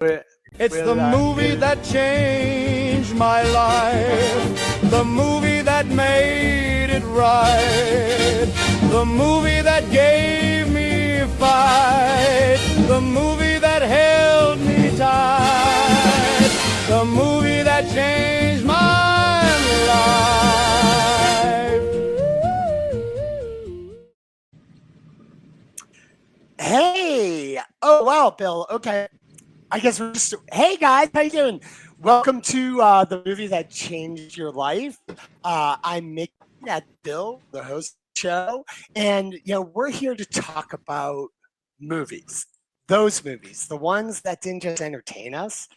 It's the movie that changed my life, the movie that made it right, the movie that gave me fight, the movie that held me tight, the movie that changed my life. Hey! Oh, wow, Bill. Okay. I guess we're just, hey guys, how you doing? Welcome to the movie that changed your life. I'm Mickey, that's Bill, the host of the show, and we're here to talk about movies. Those movies, the ones that didn't just entertain us,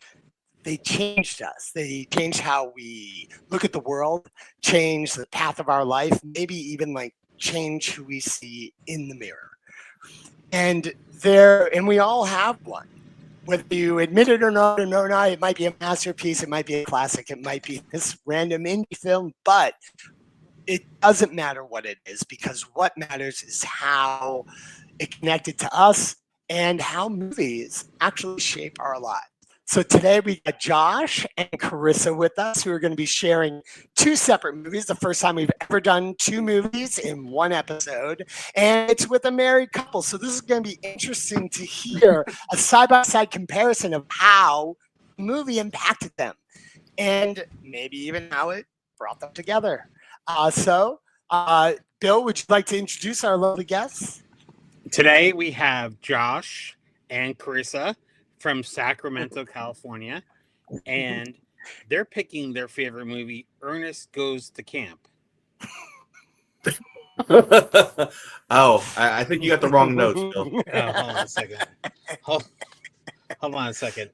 they changed us. They changed how we look at the world, changed the path of our life, maybe even like change who we see in the mirror. And we all have one. Whether you admit it or not, it might be a masterpiece, it might be a classic, it might be this random indie film, but it doesn't matter what it is, because what matters is how it connected to us and how movies actually shape our lives. So today we got Josh and Carissa with us, who are going to be sharing two separate movies. The first time we've ever done two movies in one episode, and it's with a married couple. So this is going to be interesting to hear a side-by-side comparison of how the movie impacted them, and maybe even how it brought them together. Bill, would you like to introduce our lovely guests? Today we have Josh and Carissa from Sacramento, California, and they're picking their favorite movie, Ernest Goes to Camp. I think you got the wrong notes, Bill. Hold on a second. Hold on a second.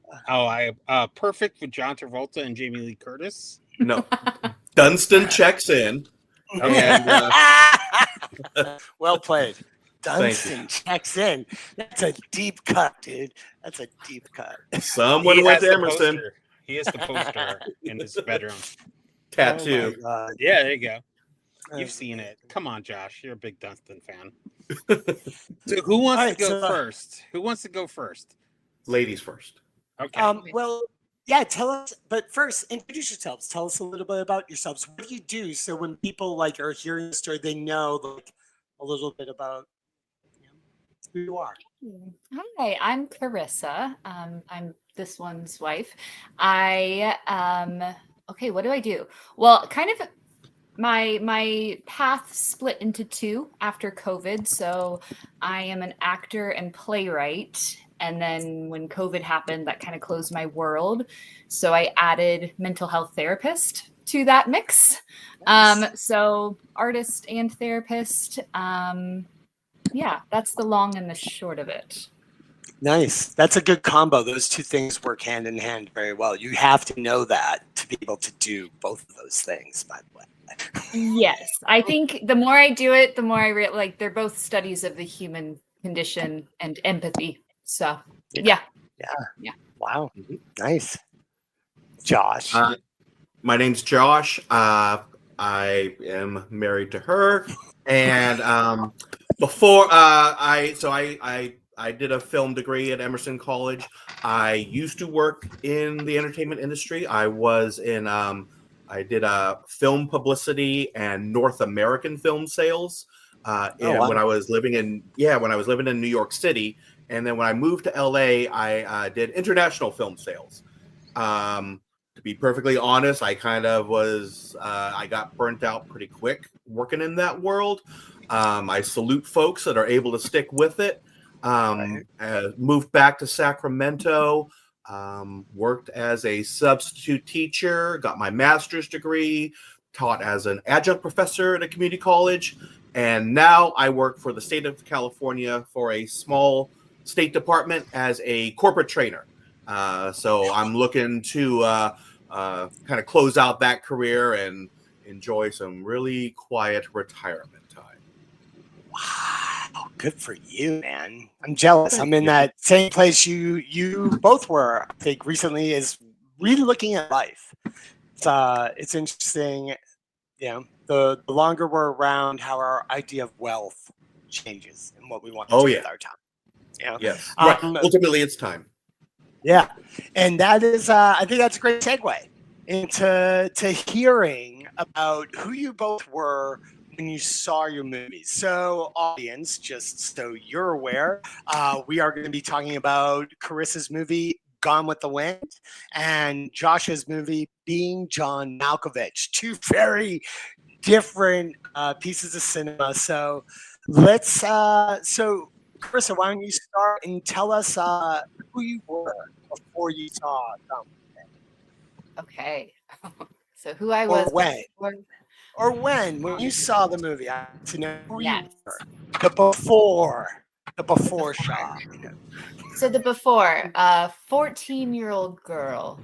Perfect for John Travolta and Jamie Lee Curtis. No, Dunstan checks in. Okay. And, well played. Dunstan checks in. That's a deep cut, dude. That's a deep cut. Someone went to Emerson. Poster. He has the poster in his bedroom. Tattoo. Oh yeah, there you go. You've seen it. Come on, Josh. You're a big Dunstan fan. So who wants to go first? Who wants to go first? Ladies first. Okay. Well, yeah, tell us, but first, introduce yourselves. Tell us a little bit about yourselves. What do you do so when people are hearing the story, they know a little bit about who you are? Hi, I'm Carissa. I'm this one's wife. Okay, what do I do? Well, kind of my path split into two after COVID. So I am an actor and playwright. And then when COVID happened, that kind of closed my world. So I added mental health therapist to that mix. Nice. So artist and therapist. Yeah, that's the long and the short of it. Nice. That's a good combo. Those two things work hand in hand very well. You have to know that to be able to do both of those things, by the way. Yes. I think the more I do it, the more I realize they're both studies of the human condition and empathy. So, yeah. Wow. Nice. Josh. My name's Josh. I am married to her, and before I did a film degree at Emerson College. I used to work in the entertainment industry. I did film publicity and North American film sales. When I was living in New York City, and then when I moved to LA, I did international film sales. To be perfectly honest, I kind of was I got burnt out pretty quick working in that world. I salute folks that are able to stick with it. Moved back to Sacramento, worked as a substitute teacher, got my master's degree, taught as an adjunct professor at a community college, and now I work for the state of California for a small state department as a corporate trainer. So I'm looking to kind of close out that career and enjoy some really quiet retirement time. Wow, good for you, man. I'm jealous. I'm in that same place you both were, I think, recently, is really looking at life. It's interesting, the longer we're around, how our idea of wealth changes and what we want to do with our time. Yes. Ultimately, it's time. Yeah, and that is, I think that's a great segue into hearing about who you both were when you saw your movies. So, audience, just so you're aware, we are going to be talking about Carissa's movie Gone with the Wind and Josh's movie Being John Malkovich. Two very different pieces of cinema. So, so Carissa, why don't you start and tell us who you were before you saw them, Okay. So who I was before. or when you saw the movie. I want to know who you Yes. were. The before shot. So the before, 14-year-old girl,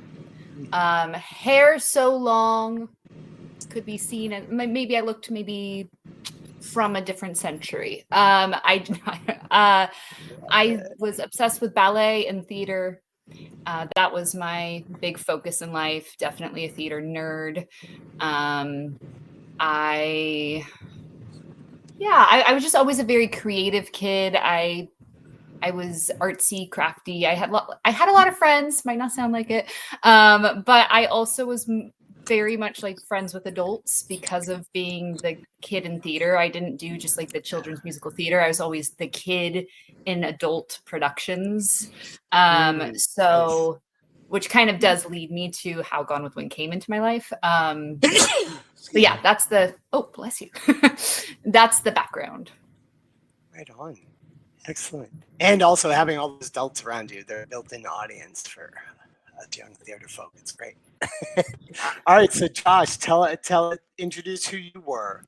hair so long, could be seen, and maybe I looked maybe from a different century. I was obsessed with ballet and theater. That was my big focus in life. Definitely a theater nerd. I was just always a very creative kid. I was artsy, crafty. I had a lot of friends. Might not sound like it, but I also was very much like friends with adults because of being the kid in theater. I didn't do just like the children's musical theater. I was always the kid in adult productions. So, which kind of does lead me to how Gone with Wind came into my life. But yeah, that's the, oh, bless you. That's the background. Right on. Excellent. And also having all those adults around you, they're a built-in audience for young theater folk. It's great. All right, so Josh, introduce who you were.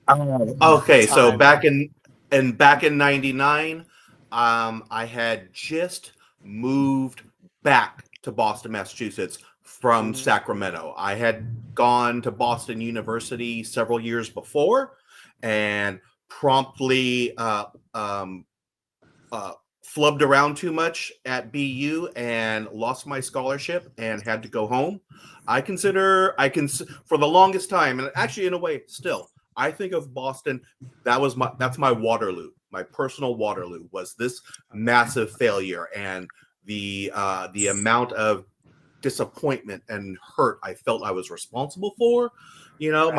Okay, so back in '99, I had just moved back to Boston, Massachusetts from Sacramento. I had gone to Boston University several years before, and promptly flubbed around too much at BU and lost my scholarship and had to go home. I can for the longest time, and actually in a way still, I think of Boston, that's my Waterloo. My personal Waterloo was this massive failure, and the amount of disappointment and hurt I felt I was responsible for. You know,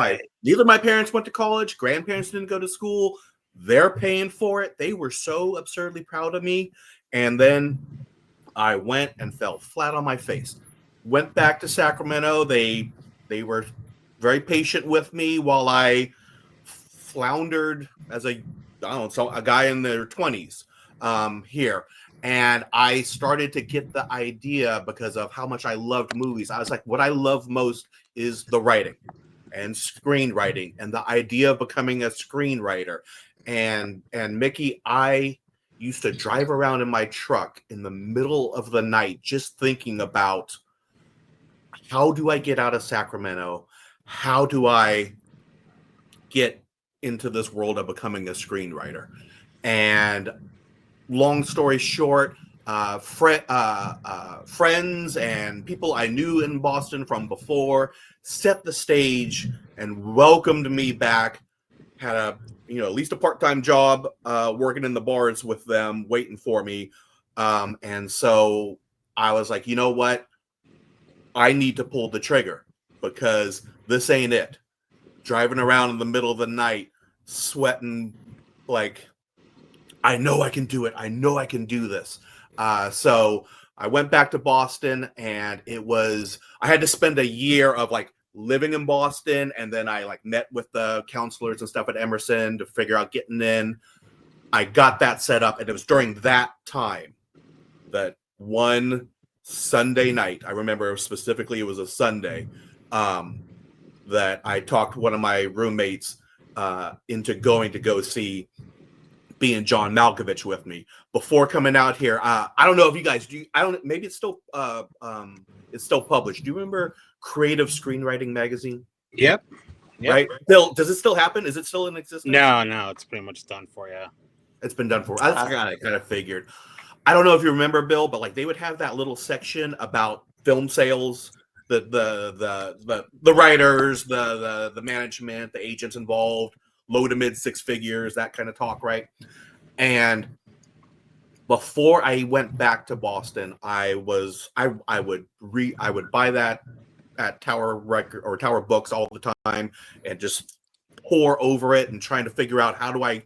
neither my parents went to college, grandparents didn't go to school. They're paying for it. They were so absurdly proud of me. And then I went and fell flat on my face. Went back to Sacramento. They were very patient with me while I floundered as a guy in their 20s here. And I started to get the idea because of how much I loved movies. I was like, what I love most is the writing and screenwriting and the idea of becoming a screenwriter. And Mickey, I used to drive around in my truck in the middle of the night just thinking about, how do I get out of Sacramento? How do I get into this world of becoming a screenwriter? And long story short, friends and people I knew in Boston from before set the stage and welcomed me back. Had at least a part-time job working in the bars with them, waiting for me. And so I was like, you know what? I need to pull the trigger because this ain't it. Driving around in the middle of the night, sweating like, I know I can do it. I know I can do this. So I went back to Boston, and I had to spend a year of like living in Boston, and then I like met with the counselors and stuff at Emerson to figure out getting in. I got that set up, and it was during that time that one Sunday night, I remember specifically it was a Sunday, that I talked one of my roommates into going to go see Being John Malkovich with me before coming out here. I don't know if you guys do. Maybe it's still published. Do you remember Creative Screenwriting Magazine? Yep. Right. Bill, does it still happen? Is it still in existence? No, it's pretty much done for you. It's been done for. I kind of figured. I don't know if you remember, Bill, but like they would have that little section about film sales, the writers, the management, the agents involved, low to mid six figures, that kind of talk, right? And before I went back to Boston, I would buy that at Tower Record or Tower Books all the time and just pour over it and trying to figure out, how do I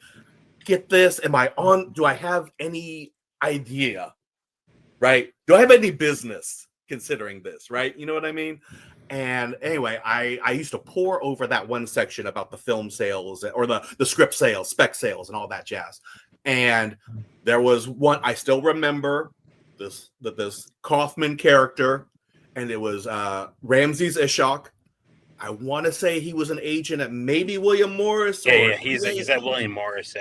get this? Do I have any idea? Right? Do I have any business considering this? Right? You know what I mean? And anyway, I used to pour over that one section about the film sales or the script sales, spec sales, and all that jazz. And there was one, I still remember this Kaufman character, and it was Ramses Ishak. I want to say he was an agent at maybe William Morris. Yeah, he's at William Morris.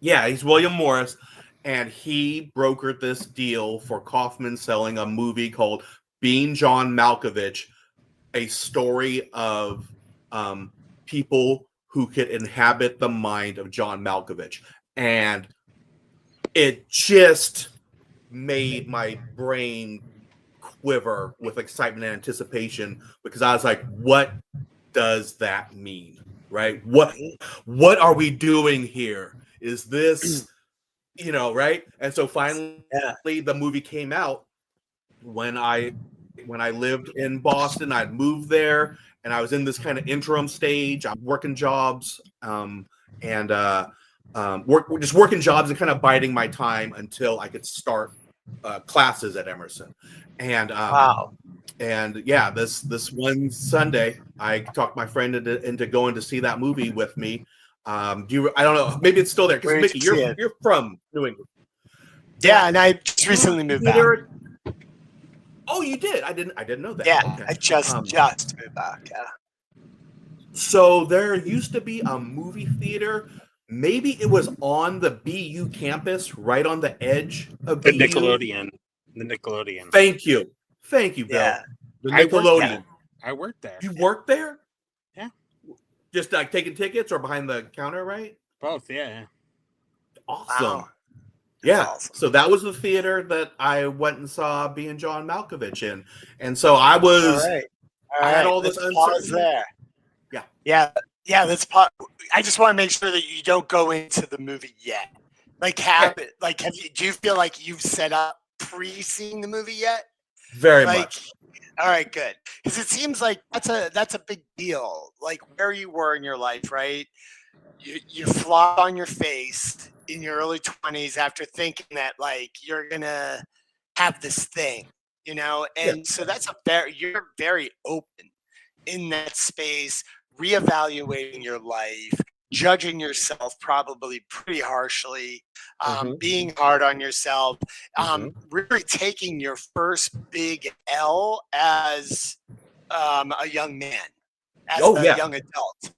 Yeah, he's William Morris, and he brokered this deal for Kaufman selling a movie called Being John Malkovich, a story of people who could inhabit the mind of John Malkovich. And it just made my brain quiver with excitement and anticipation, because I was like, what does that mean? Right? What are we doing here? Is this, right? And so finally the movie came out when I lived in Boston. I'd moved there, and I was in this kind of interim stage. I'm working jobs, working jobs and kind of biding my time until I could start classes at Emerson. And and yeah, this one Sunday, I talked my friend into going to see that movie with me. I don't know, maybe it's still there, because Mickey, you're from New England. Yeah, and I just recently moved back. Oh, you did? I didn't know that. Yeah, okay. I just moved back. Yeah. So there used to be a movie theater. Maybe it was on the BU campus, right on the edge of The BU. Nickelodeon. Thank you, Bill. Yeah. The Nickelodeon. I worked there. You worked there? Yeah. Just like taking tickets or behind the counter, right? Both, yeah. Awesome. Wow. Yeah. Awesome. So that was the theater that I went and saw Being John Malkovich in. And so I was All right. I had all this let's pause uncertainty. there. Yeah. Yeah, let's pause. I just want to make sure that you don't go into the movie yet. Do you feel like you've set up pre-seeing the movie yet? Very much. All right, good. Because it seems like that's a big deal. Like where you were in your life, right? You flop on your face in your early 20s after thinking that like you're gonna have this thing, and so you're very open in that space, reevaluating your life, judging yourself probably pretty harshly, being hard on yourself, really taking your first big L as a young man, as a young adult.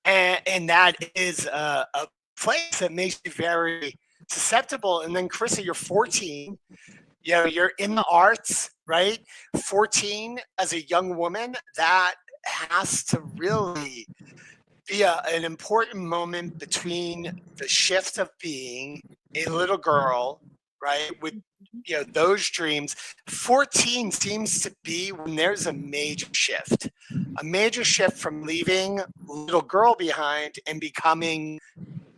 And that is a place that makes you very susceptible. And then, Carissa, you're 14. You're in the arts, right? 14 as a young woman, that has to really be an important moment between the shift of being a little girl, right, with those dreams. 14 seems to be when there's a major shift from leaving little girl behind and becoming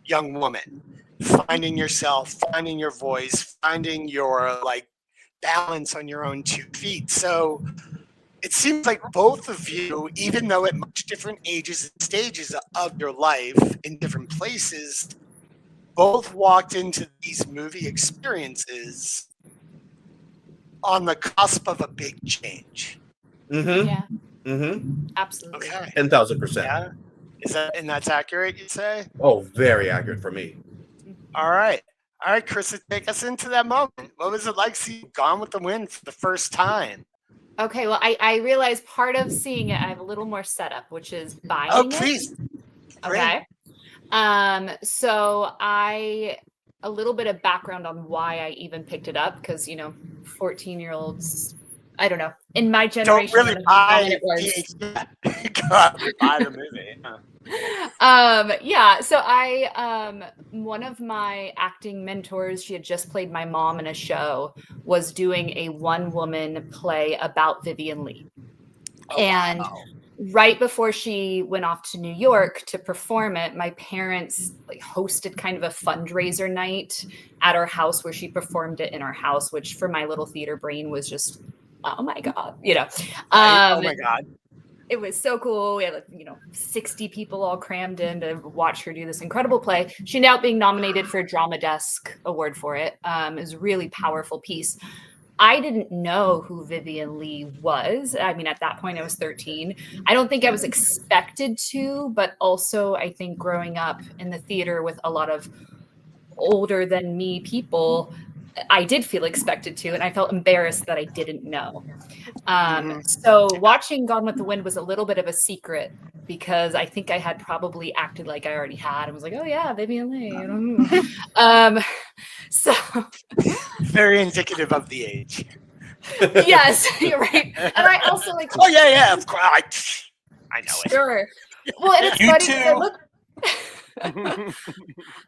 young woman, finding yourself, finding your voice, finding your balance on your own 2 feet. So it seems like both of you, even though at much different ages and stages of your life in different places, both walked into these movie experiences on the cusp of a big change. Mm-hmm. Yeah. Mm-hmm. Absolutely. Okay. 10,000%. Yeah. And that's accurate, you'd say? Oh, very accurate for me. All right, Carissa, take us into that moment. What was it like seeing Gone with the Wind for the first time? Okay, well, I realized part of seeing it, I have a little more setup, which is buying it. Oh, please. Okay. So a little bit of background on why I even picked it up, because 14-year-olds, I don't know, in my generation, don't really buy the movie. So one of my acting mentors, she had just played my mom in a show, was doing a one-woman play about Vivian Leigh. And right before she went off to New York to perform it, my parents like hosted kind of a fundraiser night at our house where she performed it in our house, which for my little theater brain was just, oh my God, Oh my God. It was so cool. We had 60 people all crammed in to watch her do this incredible play. She ended up being nominated for a Drama Desk Award for it. It was a really powerful piece. I didn't know who Vivien Leigh was. I mean, at that point, I was 13. I don't think I was expected to, but also I think growing up in the theater with a lot of older than me people, I did feel expected to, and I felt embarrassed that I didn't know. So watching Gone with the Wind was a little bit of a secret because I think I had probably acted like I already had and was like, oh yeah, Vivien Leigh. So Very indicative of the age. yes, you're right. And I also like, oh yeah, of course. I know it. Sure. Well, and it's You funny too.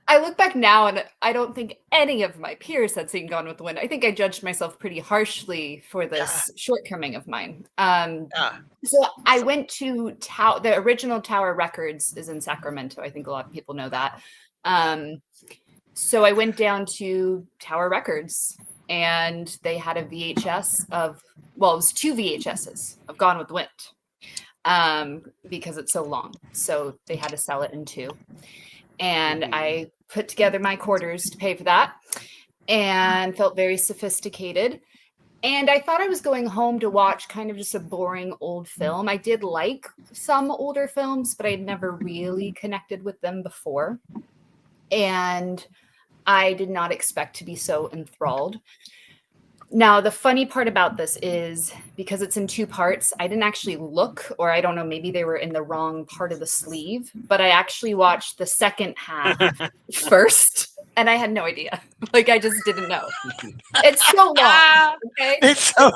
I look back now and I don't think any of my peers had seen Gone with the Wind. I think I judged myself pretty harshly for this shortcoming of mine. So I went to the original Tower Records is in Sacramento. I think a lot of people know that. So I went down to Tower Records and they had a VHS it was 2 VHSs of Gone with the Wind because it's so long. So they had to sell it in 2. And I put together my quarters to pay for that and felt very sophisticated. And I thought I was going home to watch kind of just a boring old film. I did like some older films, but I'd never really connected with them before. And I did not expect to be so enthralled. Now, the funny part about this is because it's in 2 parts, I didn't actually look, or I don't know, maybe they were in the wrong part of the sleeve, but I actually watched the second half first, and I had no idea. Like, I just didn't know. It's so long, okay? It's so...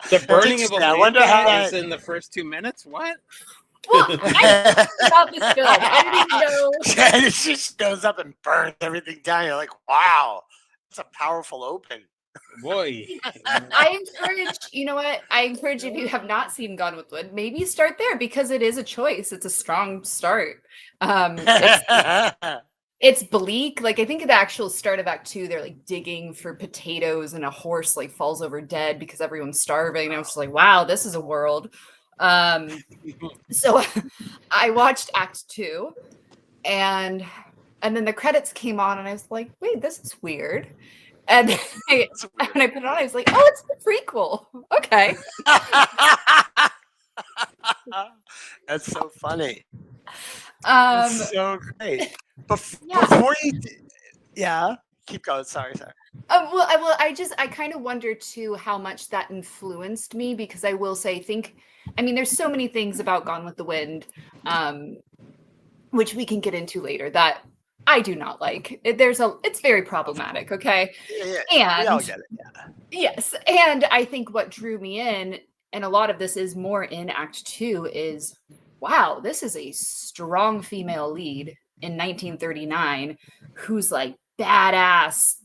The burning of a I wonder how is in the first 2 minutes? What? Well, I about this film. I didn't know. It just goes up and burns everything down. You're like, wow. It's a powerful open. Boy. I encourage, you know what? I encourage if you have not seen Gone with the Wind, maybe start there because it is a choice. It's a strong start. It's bleak. Like I think at the actual start of Act 2, they're like digging for potatoes and a horse like falls over dead because everyone's starving. And I was just like, wow, this is a world. So I watched Act 2 and then the credits came on and I was like, wait, this is weird. And when I put it on, I was like, oh, it's the prequel. Okay. That's so funny. That's so great. Before you keep going. Sorry. I kind of wonder too how much that influenced me because I will say, there's so many things about Gone with the Wind, which we can get into later that I do not like. It's very problematic, okay? Yeah, we all get it. Yeah. Yes, and I think what drew me in, and a lot of this is more in Act 2, is wow, this is a strong female lead in 1939 who's like badass,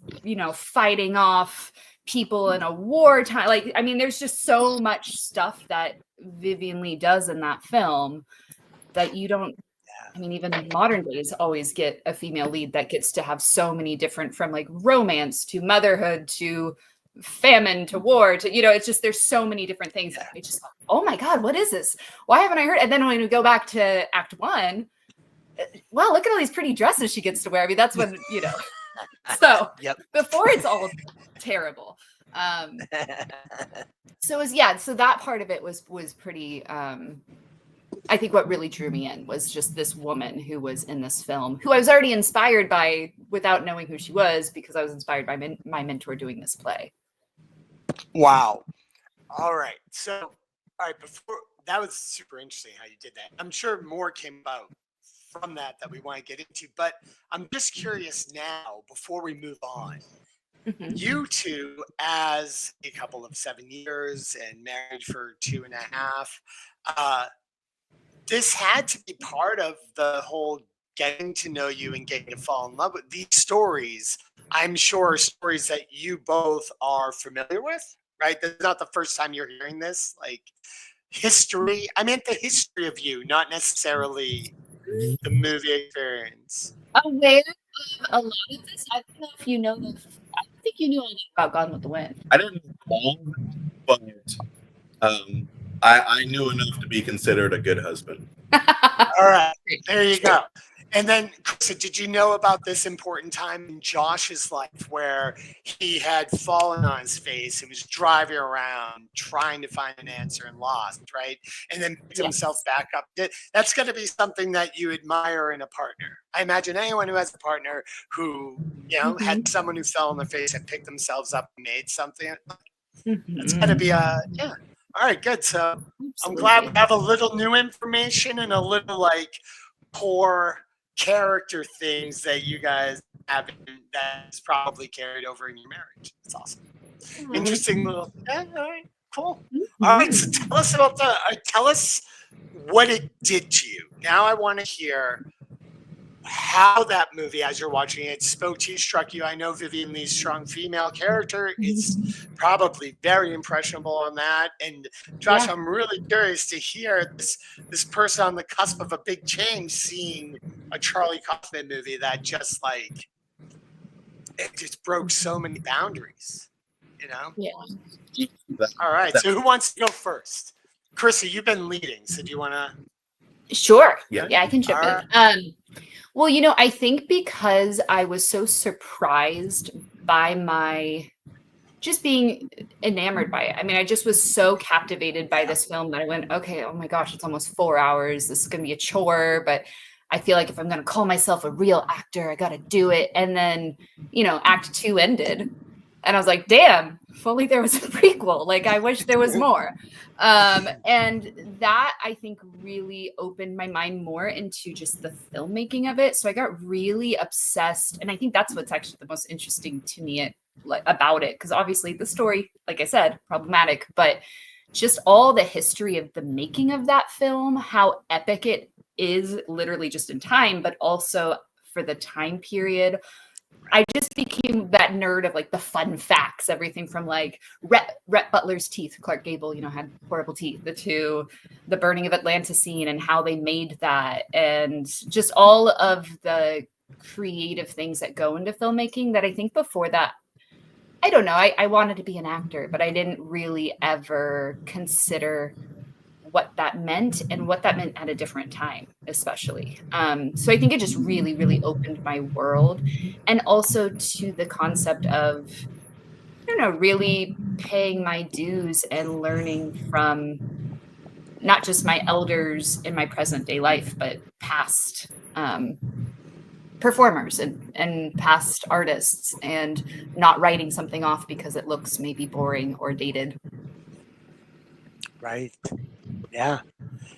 fighting off people in a wartime. Like, there's just so much stuff that Vivien Leigh does in that film that you don't. Even in modern days, always get a female lead that gets to have so many different, from like romance to motherhood to famine to war to, it's just, there's so many different things that I just, oh my God, what is this? Why haven't I heard? And then when we go back to Act 1, wow, look at all these pretty dresses she gets to wear. That's when, so before it's all terrible. So that part of it was pretty, I think what really drew me in was just this woman who was in this film, who I was already inspired by without knowing who she was, because I was inspired by my mentor doing this play. Wow. All right. So, before that was super interesting how you did that. I'm sure more came about from that we want to get into, but I'm just curious now, before we move on, you two, as a couple of 7 years and married for 2.5, this had to be part of the whole getting to know you and getting to fall in love with these stories. I'm sure are stories that you both are familiar with, right? This is not the first time you're hearing this. Like, history. I meant the history of you, not necessarily the movie experience. Aware of a lot of this. I don't know if you know. I don't think you knew all about Gone with the Wind. I didn't know all of it, but I knew enough to be considered a good husband. All right, there you go. And then, Carissa, did you know about this important time in Josh's life where he had fallen on his face and was driving around trying to find an answer and lost, right? And then picked himself back up. That's going to be something that you admire in a partner. I imagine anyone who has a partner who, had someone who fell on their face and picked themselves up and made something. It's going to be All right, good. So I'm glad we have a little new information and a little core character things that you guys have that is probably carried over in your marriage. That's awesome. Interesting little. Yeah, all right, cool. All right, so tell us what it did to you. Now I want to hear how that movie, as you're watching it, spoke to you, struck you. I know Vivian Lee's strong female character is probably very impressionable on that. And Josh, I'm really curious to hear this person on the cusp of a big change seeing a Charlie Kaufman movie that just it just broke so many boundaries, Yeah. All right, so who wants to go first? Carissa, you've been leading, so do you want to? Sure. Yeah. I can chip in. Well, I think because I was so surprised by just being enamored by it. I mean, I just was so captivated by this film that I went, okay, oh my gosh, it's almost 4 hours. This is going to be a chore, but I feel like if I'm going to call myself a real actor, I got to do it. And then, Act 2 ended. And I was like, damn, if only there was a prequel. I wish there was more. And that, I think, really opened my mind more into just the filmmaking of it. So I got really obsessed. And I think that's what's actually the most interesting to me about it. Because obviously the story, like I said, problematic. But just all the history of the making of that film, how epic it is literally just in time, but also for the time period. I just became that nerd of the fun facts, everything from Rhett Butler's teeth. Clark Gable, had horrible teeth. To the burning of Atlantis scene and how they made that, and just all of the creative things that go into filmmaking. That I think before that, I don't know. I wanted to be an actor, but I didn't really ever consider what that meant and what that meant at a different time, especially. So I think it just really, really opened my world, and also to the concept of, really paying my dues and learning from not just my elders in my present day life, but past performers and past artists, and not writing something off because it looks maybe boring or dated. Right. Yeah.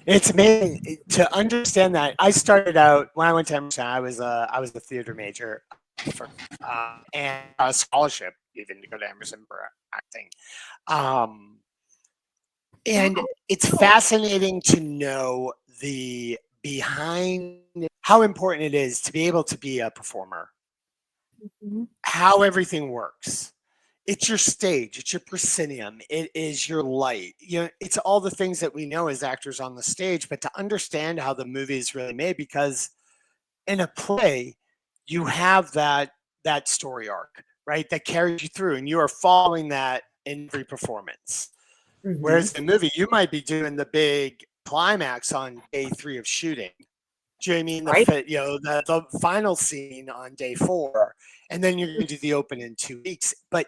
It's amazing to understand that. I started out when I went to Emerson. I was a theater major, and a scholarship even to go to Emerson for acting. And it's fascinating to know the behind, how important it is to be able to be a performer, how everything works. It's your stage, it's your proscenium, it is your light. It's all the things that we know as actors on the stage, but to understand how the movie is really made, because in a play, you have that story arc, right? That carries you through, and you are following that in every performance. Whereas in the movie, you might be doing the big climax on day 3 of shooting. Do you know what I mean? The final scene on day 4, and then you're going to do the open in 2 weeks. But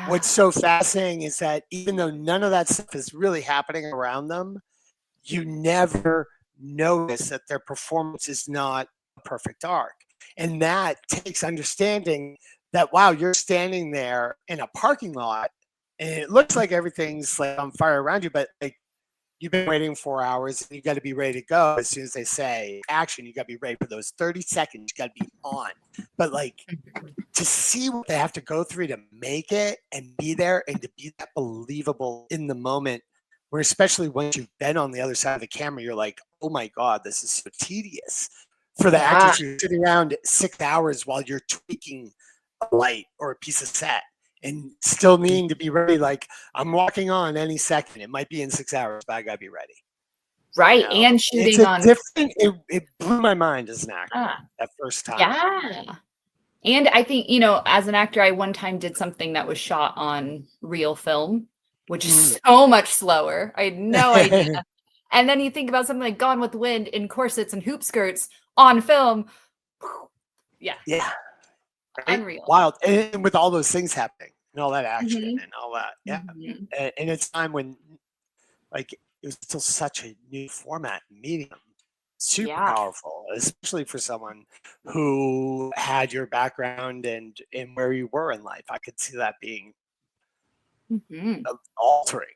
what's so fascinating is that even though none of that stuff is really happening around them, you never notice that their performance is not a perfect arc. And that takes understanding that, wow, you're standing there in a parking lot and it looks like everything's on fire around you, but you've been waiting 4 hours and you got to be ready to go. As soon as they say action, you got to be ready for those 30 seconds. You got to be on. But to see what they have to go through to make it and be there and to be that believable in the moment, where especially once you've been on the other side of the camera, you're like, oh my God, this is so tedious. For the actors who sit around 6 hours while you're tweaking a light or a piece of set, and still needing to be ready. Like, I'm walking on any second. It might be in 6 hours, but I gotta be ready. Right. You know? And It's shooting a on. different. It blew my mind as an actor that first time. Yeah. And I think, you know, as an actor, I one time did something that was shot on real film, which is so much slower. I had no idea. And then you think about something like Gone with the Wind in corsets and hoop skirts on film. Yeah. Yeah. Right? Unreal. Wild. And with all those things happening and all that action Mhm. and all that. Yeah. Mhm. And it's time when, like, it was still such a new format medium. Super Yeah. powerful, especially for someone who had your background and where you were in life. I could see that being Mhm. altering.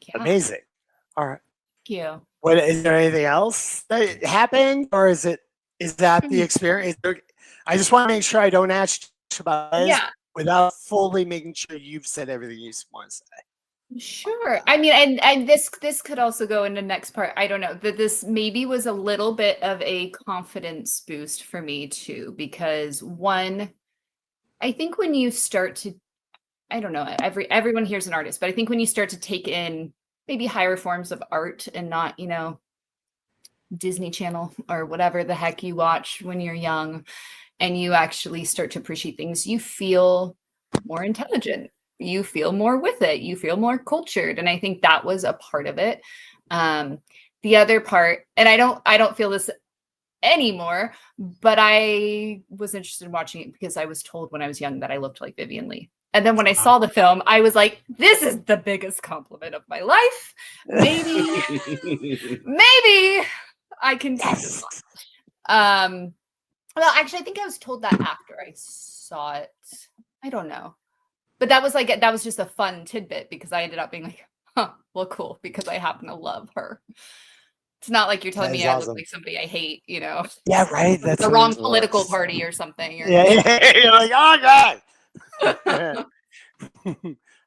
Yeah. Amazing. All right. Thank you. What is there anything else that happened, or is that the experience? I just want to make sure I don't ask about this Yeah. without fully making sure you've said everything you want to say. Sure. I mean, and this could also go into next part. I don't know that this maybe was a little bit of a confidence boost for me too, because one, I think when you start to, I don't know, everyone here's an artist, but I think when you start to take in maybe higher forms of art and not, you know, Disney Channel or whatever the heck you watch when you're young, and you actually start to appreciate things, you feel more intelligent. You feel more with it. You feel more cultured. And I think that was a part of it. The other part, and I don't feel this anymore, but I was interested in watching it because I was told when I was young that I looked like Vivian Leigh. And then when I saw the film, I was like, this is the biggest compliment of my life. Maybe I can do this one. Well, actually, I think I was told that after I saw it. I don't know. But that was just a fun tidbit because I ended up being like, huh, well, cool, because I happen to love her. It's not like you're telling me I look like somebody I hate, you know. Yeah, right. That's the wrong political party or something. Yeah, you're like, oh God.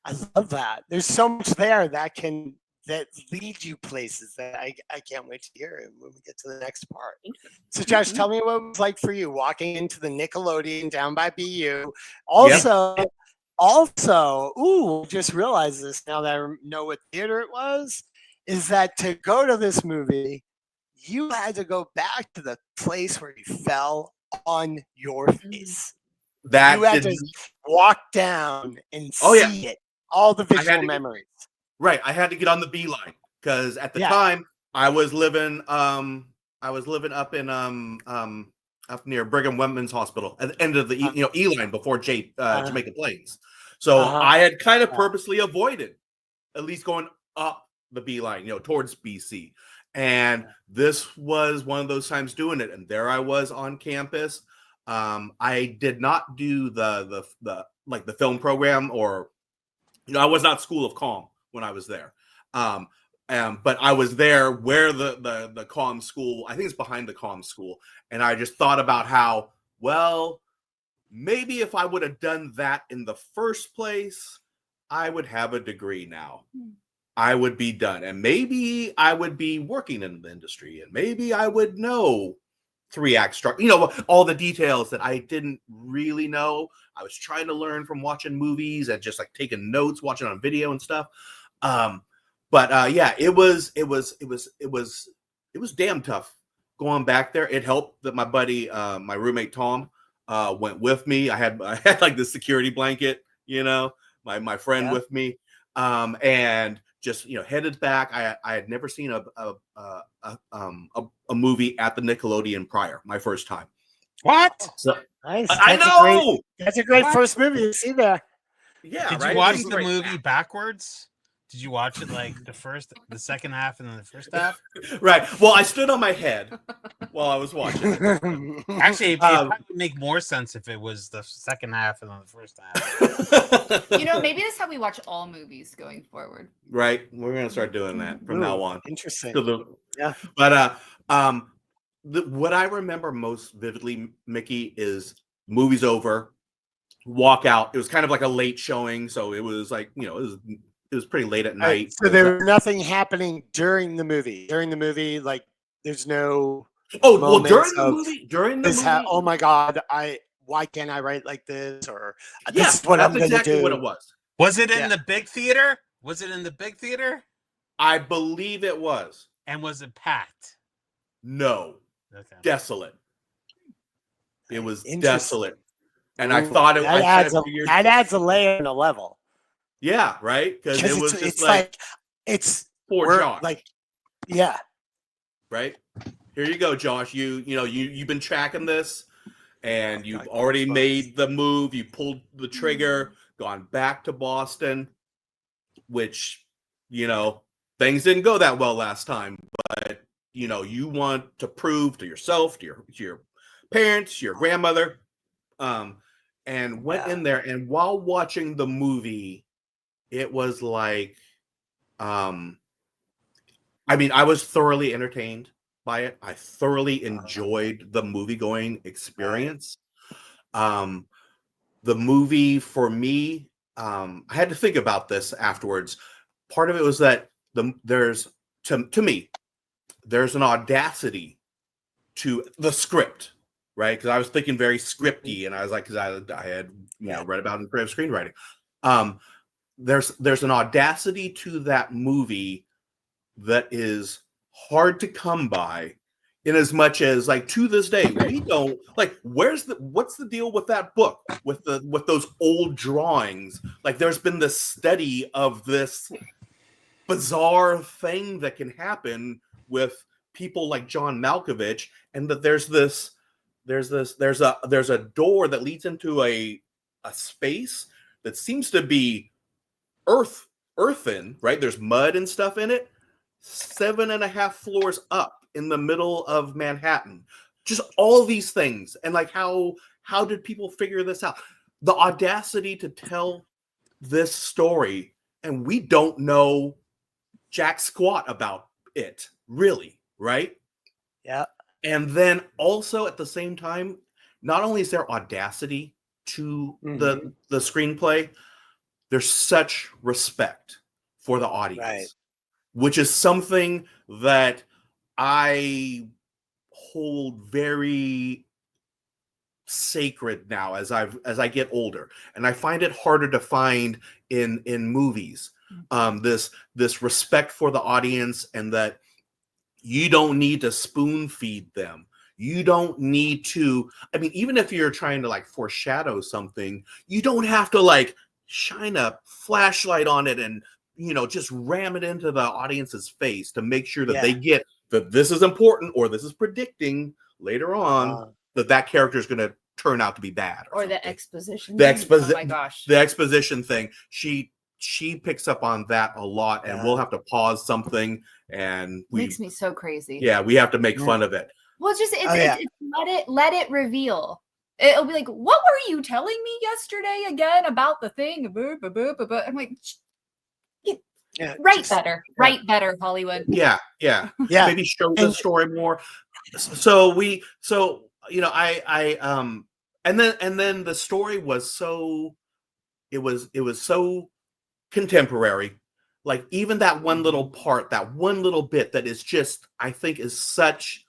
I love that. There's so much there that lead you places that I can't wait to hear when we get to the next part. So Josh, tell me what it was like for you walking into the Nickelodeon down by BU. Also, just realized this now that I know what theater it was, is that to go to this movie, you had to go back to the place where you fell on your face. You had to walk down and see it, all the visual memories. Right, I had to get on the B line because at the time I was living up in up near Brigham Women's Hospital at the end of the E line before Jamaica Plains. So I had kind of purposely avoided at least going up the B line, towards BC. And this was one of those times doing it. And there I was on campus. I did not do the film program, or I was not School of Comm when I was there. But I was there where the comm school, I think it's behind the comm school. And I just thought about how, well, maybe if I would have done that in the first place, I would have a degree now. I would be done. And maybe I would be working in the industry, and maybe I would know 3-act structure, all the details that I didn't really know. I was trying to learn from watching movies and just like taking notes, watching on video and stuff. Yeah, it was damn tough going back there. It helped that my buddy, my roommate Tom, went with me. I had like the security blanket, my friend with me, and just headed back. I had never seen a movie at the Nickelodeon prior. My first time. What? So, nice. I know. That's a great first movie to see there. Yeah. Did you watch the movie backwards? Did you watch it like the second half, and then the first half? Right. Well, I stood on my head while I was watching it. Actually, it would make more sense if it was the second half and then the first half. Maybe that's how we watch all movies going forward. Right. We're gonna start doing that from now on. Interesting. Yeah. But what I remember most vividly, Mickey, is movie's over, walk out. It was kind of like a late showing, so it was like it was pretty late at night. So there was nothing happening during the movie. During the movie, like there's no. Oh well, during the movie. Oh my God! why can't I write like this? Or Yeah, this is what that's I'm going to exactly do. what it was. Was it in Yeah. the big theater? Was it in the big theater? I believe it was. And was it packed? No, Okay. desolate. It was Interesting. desolate, and I Ooh, thought it. that adds a layer and a level. Yeah, right. Because it was just it's like it's poor we're, Josh. like, yeah. Right. Here you go, Josh. You've been tracking this, and you've Got already goosebumps. made the move. You pulled the trigger, gone back to Boston, which things didn't go that well last time. But you want to prove to yourself, to your parents, your grandmother, and went in there. And while watching the movie, it was like, I was thoroughly entertained by it. I thoroughly enjoyed the movie-going experience. The movie, for me, I had to think about this afterwards. Part of it was that there's an audacity to the script, right? Because I was thinking very scripty, and I was like, because I had read about in creative screenwriting. There's an audacity to that movie that is hard to come by, in as much as, like, to this day, we don't like, what's the deal with that book with those old drawings? Like, there's been this study of this bizarre thing that can happen with people like John Malkovich, and that there's a door that leads into a space that seems to be earthen, right? There's mud and stuff in it, 7.5 floors up in the middle of Manhattan. Just all these things. And like, how did people figure this out? The audacity to tell this story, and we don't know jack squat about it, really, right? Yeah. And then also at the same time, not only is there audacity to the screenplay, there's such respect for the audience, Right. which is something that I hold very sacred now as I get older, and I find it harder to find in movies. This respect for the audience, and that you don't need to spoon feed them. You don't need to. Even if you're trying to like foreshadow something, you don't have to like shine a flashlight on it and just ram it into the audience's face to make sure that they get that this is important, or this is predicting later on that character is going to turn out to be bad, Or something. the exposition. Oh my gosh. The exposition thing. She picks up on that a lot, and we'll have to pause something, and Makes me so crazy. Yeah, we have to make fun of it. Well, it's let it reveal. It'll be like, what were you telling me yesterday again about the thing? I'm like, write better, Hollywood. Yeah. Maybe show the story more. And then the story was so, it was so contemporary. Like, even that one little part, that one little bit that is just, I think, is such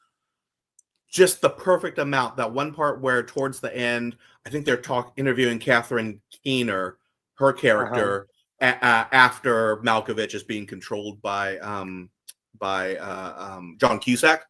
just the perfect amount. That one part where towards the end, I think they're interviewing Catherine Keener, her character, after Malkovich is being controlled by John Cusack.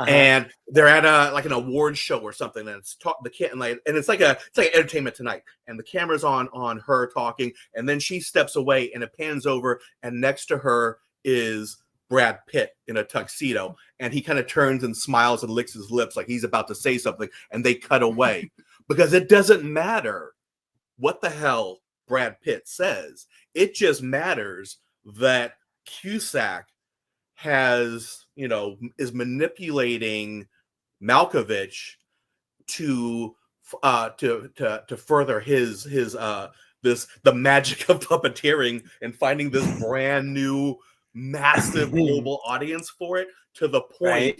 And they're at an award show or something, and it's it's like Entertainment Tonight, and the camera's on her talking, and then she steps away, and it pans over, and next to her is Brad Pitt in a tuxedo, and he kind of turns and smiles and licks his lips like he's about to say something, and they cut away because it doesn't matter what the hell Brad Pitt says. It just matters that Cusack is manipulating Malkovich to further his the magic of puppeteering and finding this brand new massive global audience for it, to the point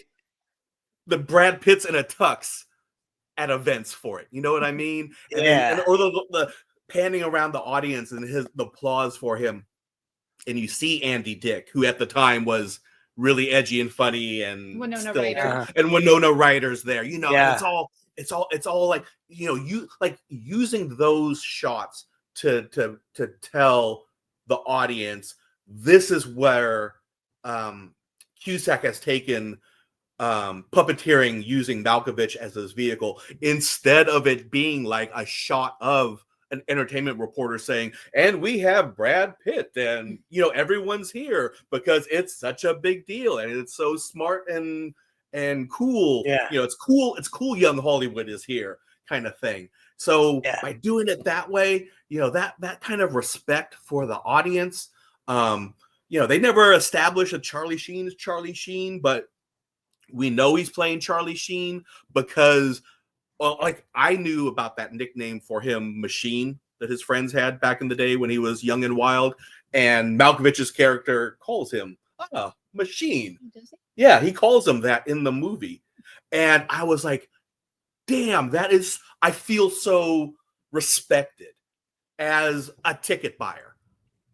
that Brad Pitt's in a tux at events for it. You know what I mean? Or the panning around the audience and the applause for him, and you see Andy Dick, who at the time was really edgy and funny, and Winona still, Ryder. and Winona Ryder's there. It's all, it's all like, you like using those shots to tell the audience this is where Cusack has taken puppeteering using Malkovich as his vehicle, instead of it being like a shot of an entertainment reporter saying, and we have Brad Pitt, and everyone's here because it's such a big deal and it's so smart and cool. Yeah. It's cool young Hollywood is here, kind of thing. So by doing it that way, that kind of respect for the audience. They never established a Charlie Sheen is Charlie Sheen, but we know he's playing Charlie Sheen because, well, like, I knew about that nickname for him, Machine, that his friends had back in the day when he was young and wild. And Malkovich's character calls him Machine. Yeah, he calls him that in the movie. And I was like, damn, I feel so respected as a ticket buyer.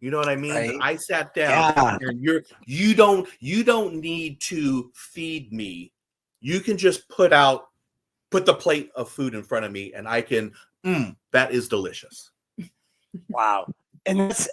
You know what I mean? Right. I sat down and you don't need to feed me. You can just put the plate of food in front of me and I can, that is delicious. Wow. And it's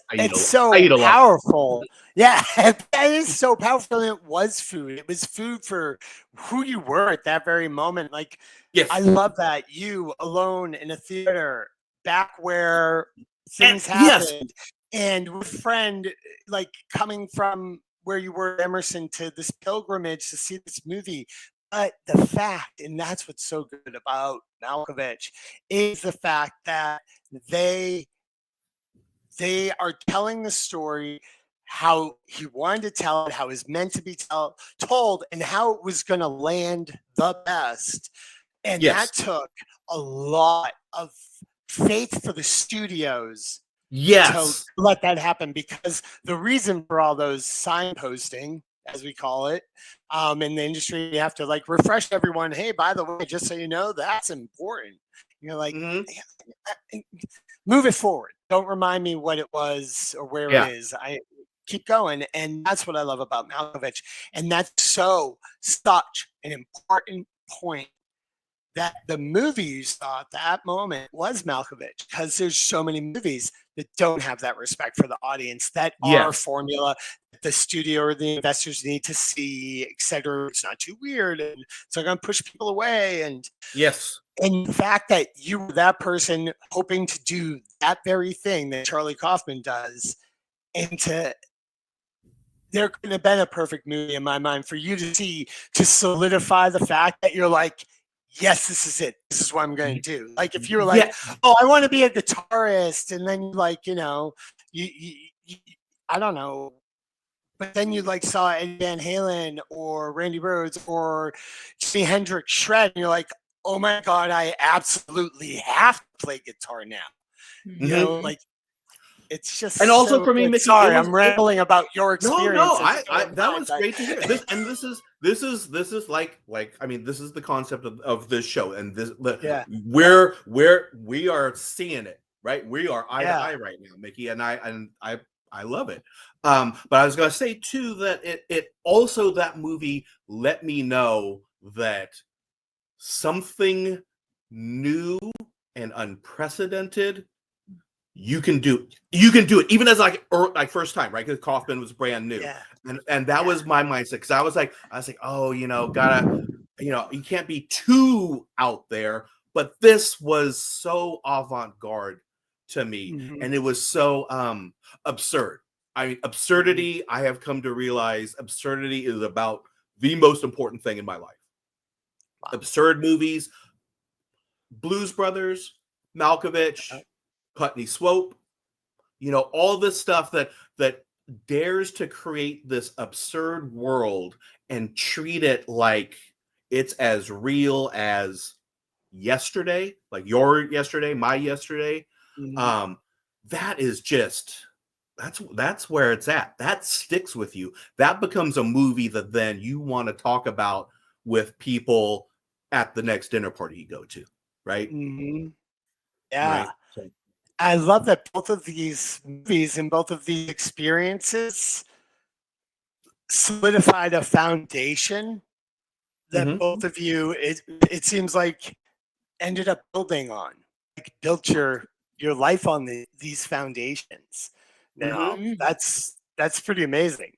so powerful. Yeah, that is so powerful. And it was food. It was food for who you were at that very moment. Like, yes. I love that. You alone in a theater back where things happened. Yes. And with a friend, like, coming from where you were, Emerson, to this pilgrimage to see this movie. But the fact, and that's what's so good about Malkovich, is the fact that they are telling the story how he wanted to tell it, how it was meant to be told, and how it was going to land the best. And that took a lot of faith for the studios to let that happen, because the reason for all those signposting, as we call it, in the industry, you have to like refresh everyone. Hey, by the way, just so you know, that's important. You're like, move it forward. Don't remind me what it was or where it is. I keep going. And that's what I love about Malkovich. And that's such an important point, that the movie you saw at that moment was Malkovich, because there's so many movies that don't have that respect for the audience, that are formula that the studio or the investors need to see, etc. It's not too weird, and it's not going to push people away. And and the fact that you were that person hoping to do that very thing that Charlie Kaufman does, and there couldn't have been a perfect movie in my mind for you to see, to solidify the fact that you're like, yes, this is it. This is what I'm going to do. Like, if you were like, oh, I want to be a guitarist, and then you like, you I don't know, but then you like saw Eddie Van Halen or Randy Rhoads or Jimi Hendrix shred, and you're like, oh my God, I absolutely have to play guitar now. You know, like, it's just, and also for me, Mickey, sorry, I'm rambling about your experience. No, that was great to hear. This is like I mean, this is the concept of this show, and we are seeing it, right? We are eye to eye right now, Mickey, and I love it. But I was gonna say too that it also, that movie let me know that something new and unprecedented, you can do it, even as like first time, right? Because Kaufman was brand new, and that was my mindset, because I was like, oh, you can't be too out there, but this was so avant-garde to me, and it was so absurd. I mean, absurdity. I have come to realize absurdity is about the most important thing in my life. Wow. Absurd movies, Blues Brothers, Malkovich, Putney Swope, all this stuff that dares to create this absurd world and treat it like it's as real as yesterday, like your yesterday, my yesterday. That is just, that's where it's at. That sticks with you. That becomes a movie that then you want to talk about with people at the next dinner party you go to, right? Yeah. Right? So, I love that both of these movies and both of these experiences solidified a foundation that both of you, it seems like ended up building on, like built your life on these foundations. Now Mhm. that's pretty amazing.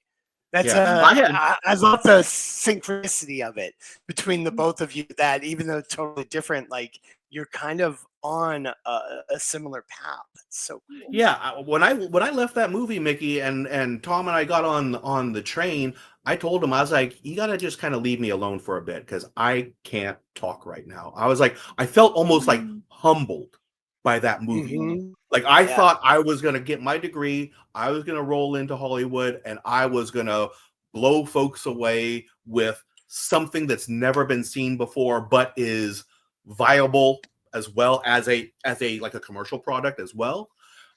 That's Yeah. I had I love the synchronicity of it between the both of you. That even though it's totally different, like you're kind of on a similar path. So Yeah, when I left that movie, Mickey, and Tom and I got on the train, I told him, I was like, you gotta just kind of leave me alone for a bit because I can't talk right now. I was like, I felt almost like humbled by that movie. mhm. Like I Yeah. thought I was gonna get my degree, I was gonna roll into Hollywood, and I was gonna blow folks away with something that's never been seen before, but is viable as well as a like a commercial product as well.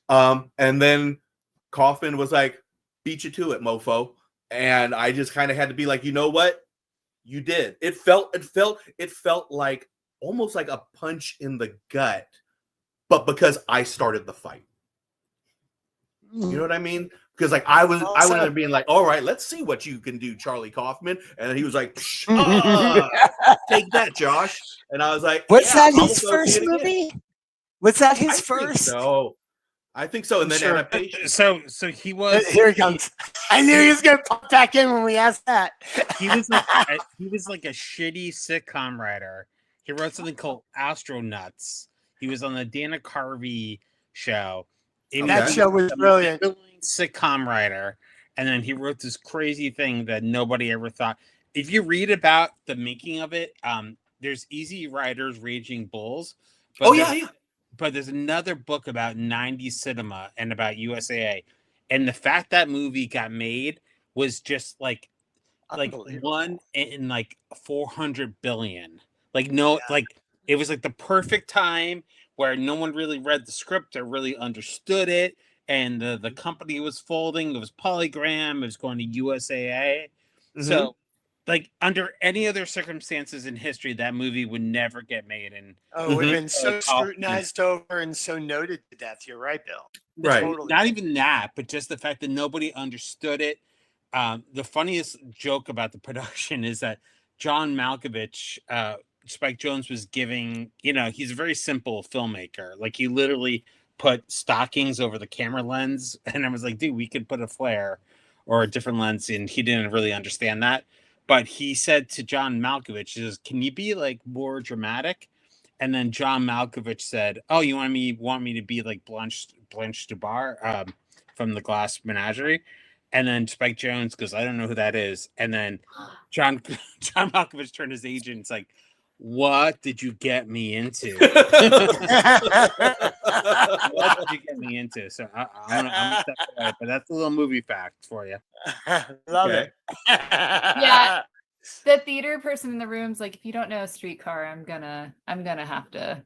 And then Kaufman was like, beat you to it, mofo. And I just kind of had to be like, you know what? You did. It felt like almost like a punch in the gut, but because I started the fight. You know what I mean? Because like I was in there being like, all right, let's see what you can do, Charlie Kaufman. And he was like, take that, Josh. And I was like, Was yeah, that I'll his go see first it again. movie? Was that I his think first? so. I think so. And then Sure. adaptation. So he was Here he comes. I knew he was gonna pop back in when we asked that. he was like a shitty sitcom writer. He wrote something called Astronauts. He was on the Dana Carvey show. He That was show was a brilliant. middling sitcom writer, and then he wrote this crazy thing that nobody ever thought. If you read about the making of it, there's Easy Riders, Raging Bulls. But Oh yeah, yeah. But there's another book about 90s cinema and about USAA. And the fact that movie got made was just like one in like 400 billion. Like no, like it was like the perfect time where no one really read the script or really understood it. And the company was folding. It was Polygram. It was going to USAA. Mhm. So like under any other circumstances in history, that movie would never get made. And Oh, it would have been so Kaufman. scrutinized over and so noted to death. You're right, Bill. Right. Totally. Not even that, but just the fact that nobody understood it. The funniest joke about the production is that John Malkovich, Spike Jones was giving, he's a very simple filmmaker. Like he literally put stockings over the camera lens, and I was like, dude, we could put a flare or a different lens, and he didn't really understand that. But he said to John Malkovich, he says, can you be like more dramatic? And then John Malkovich said, "Oh, you want me to be like Blanche DuBois from the Glass Menagerie?" And then Spike Jones goes, "I don't know who that is." And then John Malkovich turned his agent. It's like, "What did you get me into? What did you get me into?" So I'm gonna step away, but that's a little movie fact for you. Love Okay. it. Yeah. The theater person in the room's like, if you don't know a streetcar, I'm gonna have to.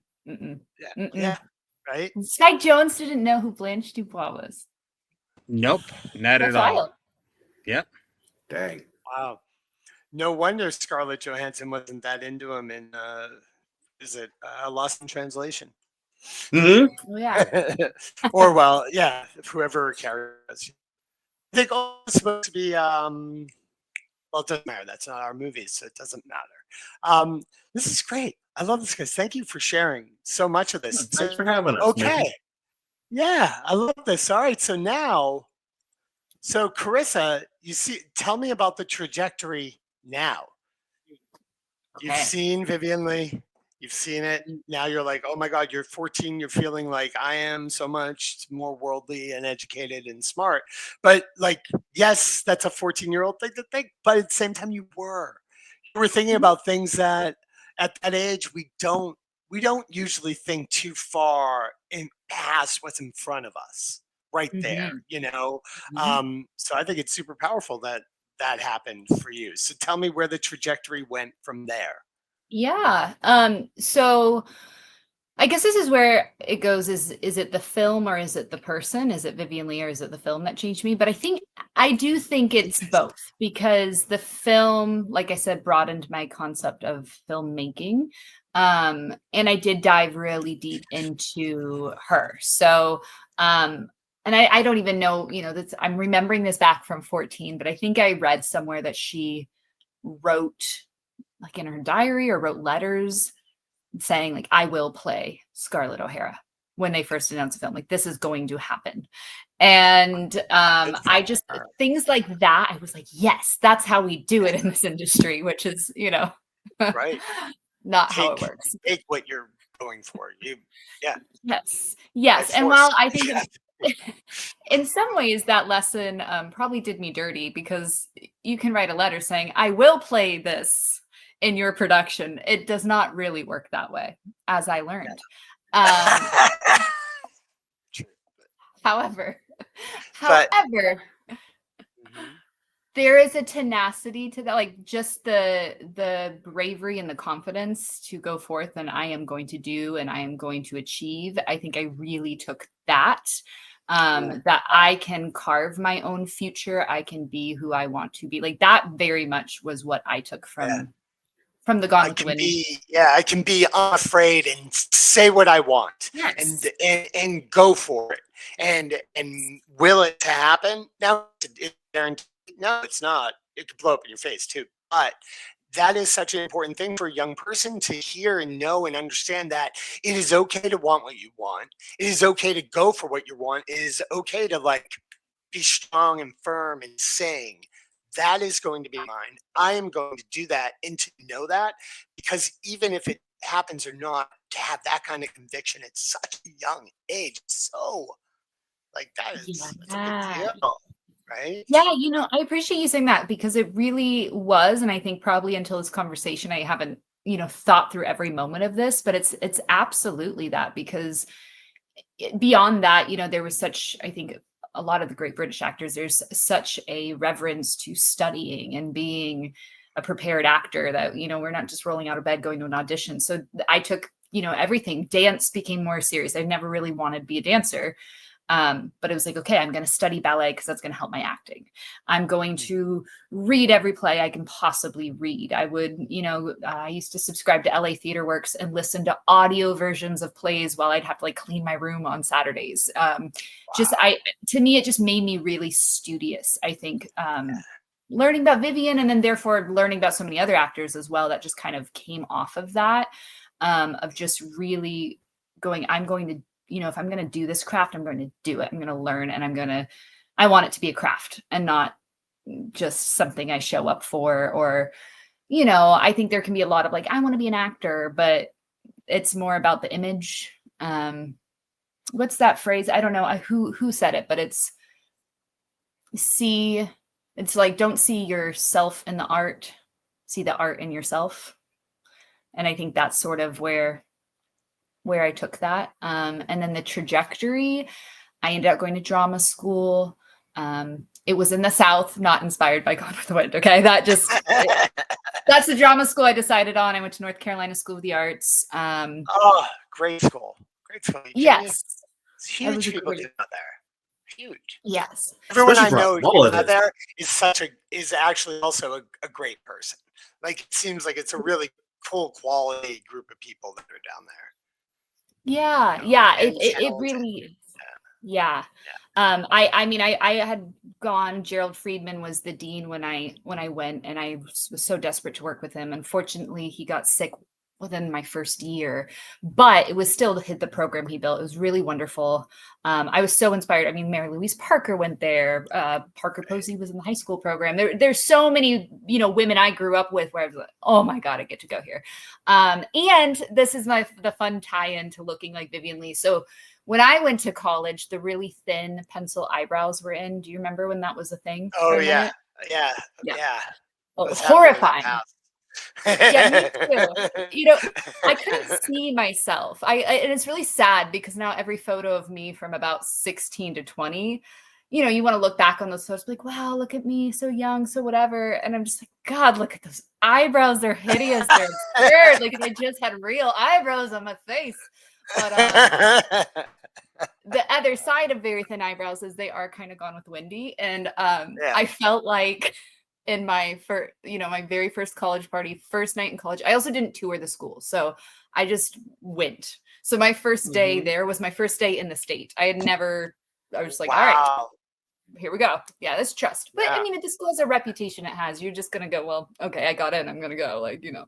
Yeah. Right. Spike Jones didn't know who Blanche DuBois was. Nope, not That's at all. wild. Yep. Dang. Wow. No wonder Scarlett Johansson wasn't that into him in is it Lost in Translation? Mhm. Oh, yeah. Or well, yeah, whoever character was. I think all it's supposed to be well, it doesn't matter. That's not our movie, so it doesn't matter. This is great. I love this, guys. Thank you for sharing so much of this. Thanks for having us. Okay. Mickey. Yeah, I love this. All right. So Carissa, tell me about the trajectory now. You've Okay. seen Vivian Lee. You've seen it. Now you're like, oh my God, you're 14. You're feeling like I am so much more worldly and educated and smart. But like, yes, that's a 14-year-old thing to think. But at the same time, you were thinking about things that at that age we don't usually think too far in past what's in front of us right there. So I think it's super powerful that happened for you. So tell me where the trajectory went from there. Yeah. So I guess this is where it goes. Is it the film or is it the person? Is it Vivian Lee or is it the film that changed me? But I do think it's both, because the film, like I said, broadened my concept of filmmaking. And I did dive really deep into her. So, and I don't even know, I'm remembering this back from 14, but I think I read somewhere that she wrote like in her diary or wrote letters saying like, I will play Scarlett O'Hara when they first announced the film, like this is going to happen. And I just, things like that, I was like, yes, that's how we do it in this industry, which is, you know, Right. not how it works. Take what you're going for. Yes. And while I think in some ways that lesson probably did me dirty, because you can write a letter saying, I will play this in your production. It does not really work that way, as I learned. However, there is a tenacity to that, like just the bravery and the confidence to go forth and I am going to do and I am going to achieve. I think I really took that, that I can carve my own future. I can be who I want to be. Like that very much was what I took from the Gone with the Wind. I can be unafraid and say what I want, and go for it, and will it to happen? Now, it's guaranteed. No, it's not. It could blow up in your face too. But that is such an important thing for a young person to hear and know and understand, that it is okay to want what you want. It is okay to go for what you want. It is okay to like be strong and firm and saying, that is going to be mine. I am going to do that, and to know that, because even if it happens or not, to have that kind of conviction at such a young age, so like that is that's a big deal, right? Yeah, you know, I appreciate you saying that, because it really was, and I think probably until this conversation, I haven't, you know, thought through every moment of this, but it's absolutely that, because beyond that, you know, there was such, I think, a lot of the great British actors, there's such a reverence to studying and being a prepared actor that, you know, we're not just rolling out of bed, going to an audition. So I took, you know, everything. Dance became more serious. I never really wanted to be a dancer. But it was like, okay, I'm going to study ballet because that's going to help my acting. I'm going to read every play I can possibly read. I would, you know, I used to subscribe to LA Theater Works and listen to audio versions of plays while I'd have to like clean my room on Saturdays. To me, it just made me really studious, I think, learning about Vivian, and then therefore learning about so many other actors as well, that just kind of came off of that, of just really going, I'm going to, you know, if I'm going to do this craft, I'm going to do it. I'm going to learn, and I want it to be a craft and not just something I show up for. Or, you know, I think there can be a lot of like, I want to be an actor, but it's more about the image. What's that phrase? I don't know who said it, but it's like, don't see yourself in the art, see the art in yourself. And I think that's sort of where I took that. And then the trajectory, I ended up going to drama school. It was in the South, not inspired by Gone with the Wind. Okay. That's the drama school I decided on. I went to North Carolina School of the Arts. Great school. Great school. Yes. It's huge people get out there. Huge. Yes. Everyone I know out there is actually also a great person. Like, it seems like it's a really cool quality group of people that are down there. Yeah, You know, it really is. Yeah. I mean, I had gone, Gerald Friedman was the dean when I went, and I was so desperate to work with him. Unfortunately, he got sick within my first year, but it was still to hit the program he built. It was really wonderful. I was so inspired. I mean, Mary Louise Parker went there. Parker Posey was in the high school program. There's so many, you know, women I grew up with where I was like, oh my God, I get to go here. And this is the fun tie-in to looking like Vivien Leigh. So when I went to college, the really thin pencil eyebrows were in. Do you remember when that was a thing? Oh yeah. Oh, horrifying. Yeah, me too. You know, I couldn't see myself. And it's really sad, because now every photo of me from about 16 to 20, you know, you want to look back on those photos, like, wow, look at me, so young, so whatever. And I'm just like, God, look at those eyebrows. They're hideous. They're absurd. Like, I just had real eyebrows on my face. But the other side of very thin eyebrows is they are kind of Gone with Windy. And I felt like in my my very first college party, first night in college, I also didn't tour the school, so I just went. So my first day there was my first day in the state. I was just like, all right, here we go. Yeah, that's trust. But I mean, if the school has a reputation it has, you're just gonna go, well, okay, I got in, I'm gonna go, like, you know.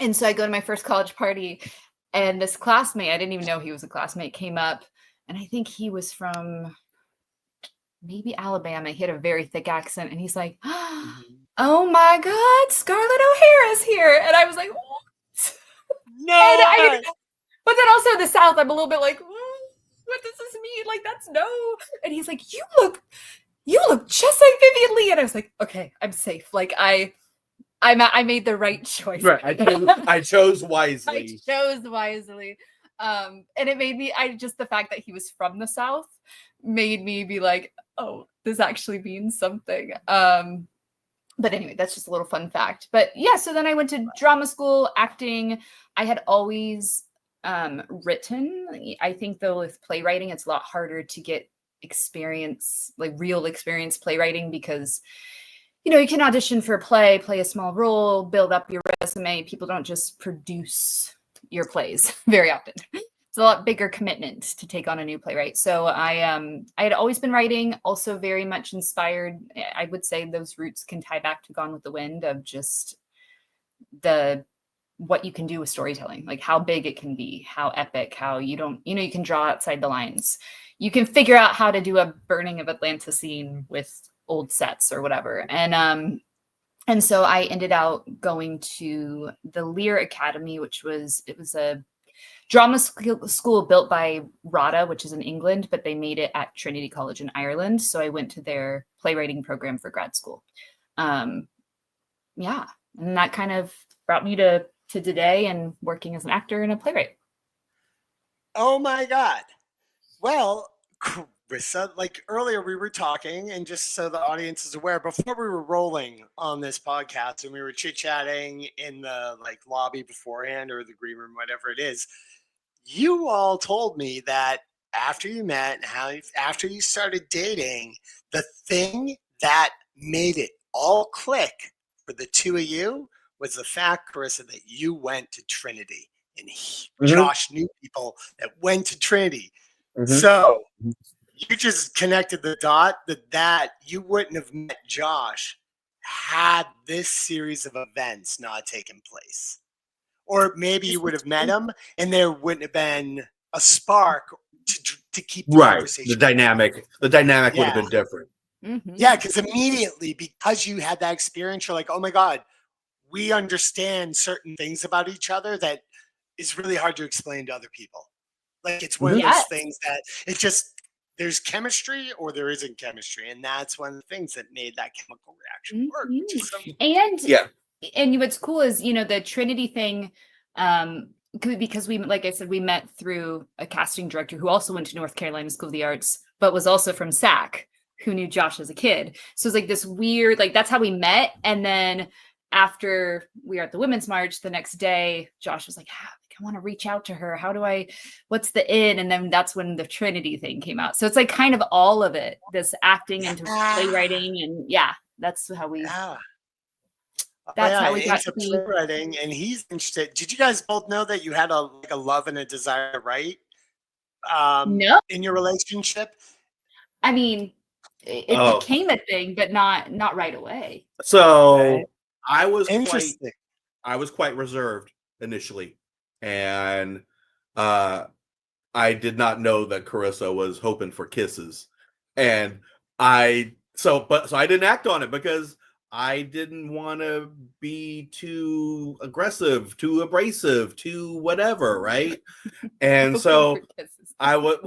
And so I go to my first college party, and this classmate, I didn't even know he was a classmate, came up, and I think he was from maybe Alabama. He had a very thick accent, and he's like, "Oh my God, Scarlett O'Hara's here!" And I was like, "What?" No. But then also in the South, I'm a little bit like, "What does this mean? Like, that's no." And he's like, "You look just like Vivian Lee," and I was like, "Okay, I'm safe." Like I made the right choice. Right. I chose wisely. I chose wisely. And it made me, just the fact that he was from the South made me be like, oh, this actually means something. But anyway, that's just a little fun fact. But yeah, so then I went to drama school, acting. I had always written. I think though with playwriting, it's a lot harder to get experience, like real experience playwriting, because you can audition for a play a small role, build up your resume. People don't just produce your plays very often. It's a lot bigger commitment to take on a new playwright. So I had always been writing, also very much inspired. I would say those roots can tie back to Gone with the Wind, of just what you can do with storytelling, like how big it can be, how epic, how you can draw outside the lines. You can figure out how to do a Burning of Atlanta scene with old sets or whatever. And so I ended up going to the Lir Academy, which was a drama school built by RADA, which is in England, but they made it at Trinity College in Ireland. So I went to their playwriting program for grad school. And that kind of brought me to today and working as an actor and a playwright. Oh my God. Well, Carissa, like earlier we were talking, and just so the audience is aware, before we were rolling on this podcast and we were chit-chatting in the lobby beforehand, or the green room, whatever it is, you all told me that after you met and after you started dating, the thing that made it all click for the two of you was the fact, Carissa, that you went to Trinity, and Josh knew people that went to Trinity. So you just connected the dot that you wouldn't have met Josh had this series of events not taken place. Or maybe you would have met him and there wouldn't have been a spark to keep the conversation. The dynamic would have been different. Yeah, because immediately, because you had that experience, you're like, oh my God, we understand certain things about each other that is really hard to explain to other people. Like, it's one of those things that it's just, there's chemistry or there isn't chemistry. And that's one of the things that made that chemical reaction work. And what's cool is, the Trinity thing, because we, like I said, we met through a casting director who also went to North Carolina School of the Arts, but was also from SAC, who knew Josh as a kid. So it's like this weird, that's how we met. And then after we were at the Women's March the next day, Josh was like, I want to reach out to her. What's the in? And then that's when the Trinity thing came out. So it's like kind of all of it, this acting into playwriting. And that's how we, how we got to playwriting. And he's interested. Did you guys both know that you had a love and a desire to write no. in your relationship? I mean, it became a thing, but not right away. So I was quite reserved initially. And I did not know that Carissa was hoping for kisses. And so I didn't act on it because I didn't want to be too aggressive, too abrasive, too whatever, right? And so I would,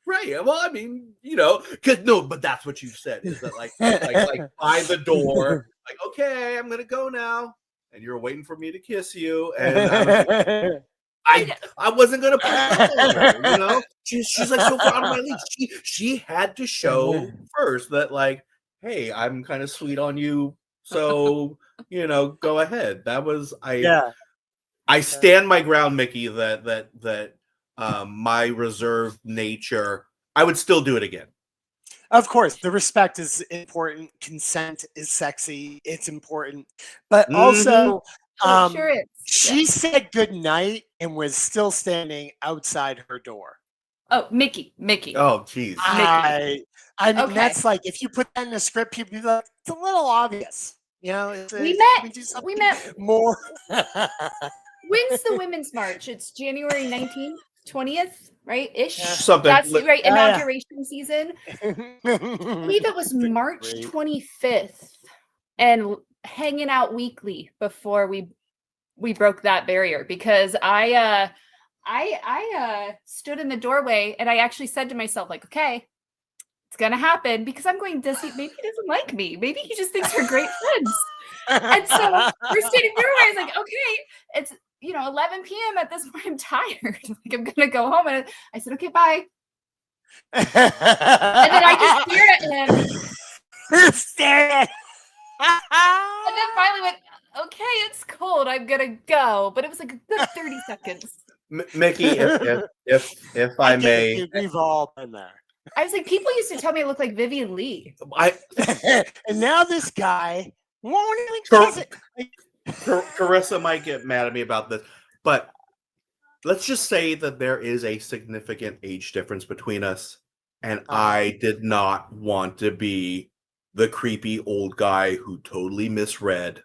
right. Well, I mean, but that's what you said, is that like by the door, like, okay, I'm gonna go now, and you're waiting for me to kiss you, and I wasn't gonna put it on her, She's like so proud of my lead. She had to show first that, like, hey, I'm kind of sweet on you, so go ahead. That was I stand my ground, Mickey, that my reserved nature, I would still do it again. Of course, the respect is important. Consent is sexy. It's important. But also, she said good night and was still standing outside her door. Oh, Mickey. Oh, geez. I mean, that's like, if you put that in a script, people be like, it's a little obvious. We met more. When's the Women's March? It's January 19th, 20th, right? Ish. Something. That's right. Yeah, yeah. Inauguration season. I believe it was March Great. 25th, and hanging out weekly before we broke that barrier, because I stood in the doorway and I actually said to myself, like, okay, it's gonna happen, because I'm going, maybe he doesn't like me. Maybe he just thinks we're great friends. And so we're standing there. I was like, okay, it's 11 p.m. at this point. I'm tired. Like, I'm gonna go home. And I said, okay, bye. And then I just stared at him. Stare at. And then finally went, okay, it's cold. I'm gonna go. But it was like a good 30 seconds. Mickey, if I may, We've all been there. I was like, people used to tell me I look like Vivian Lee. And now this guy won't even kiss it. Carissa might get mad at me about this, but let's just say that there is a significant age difference between us, and I did not want to be the creepy old guy who totally misread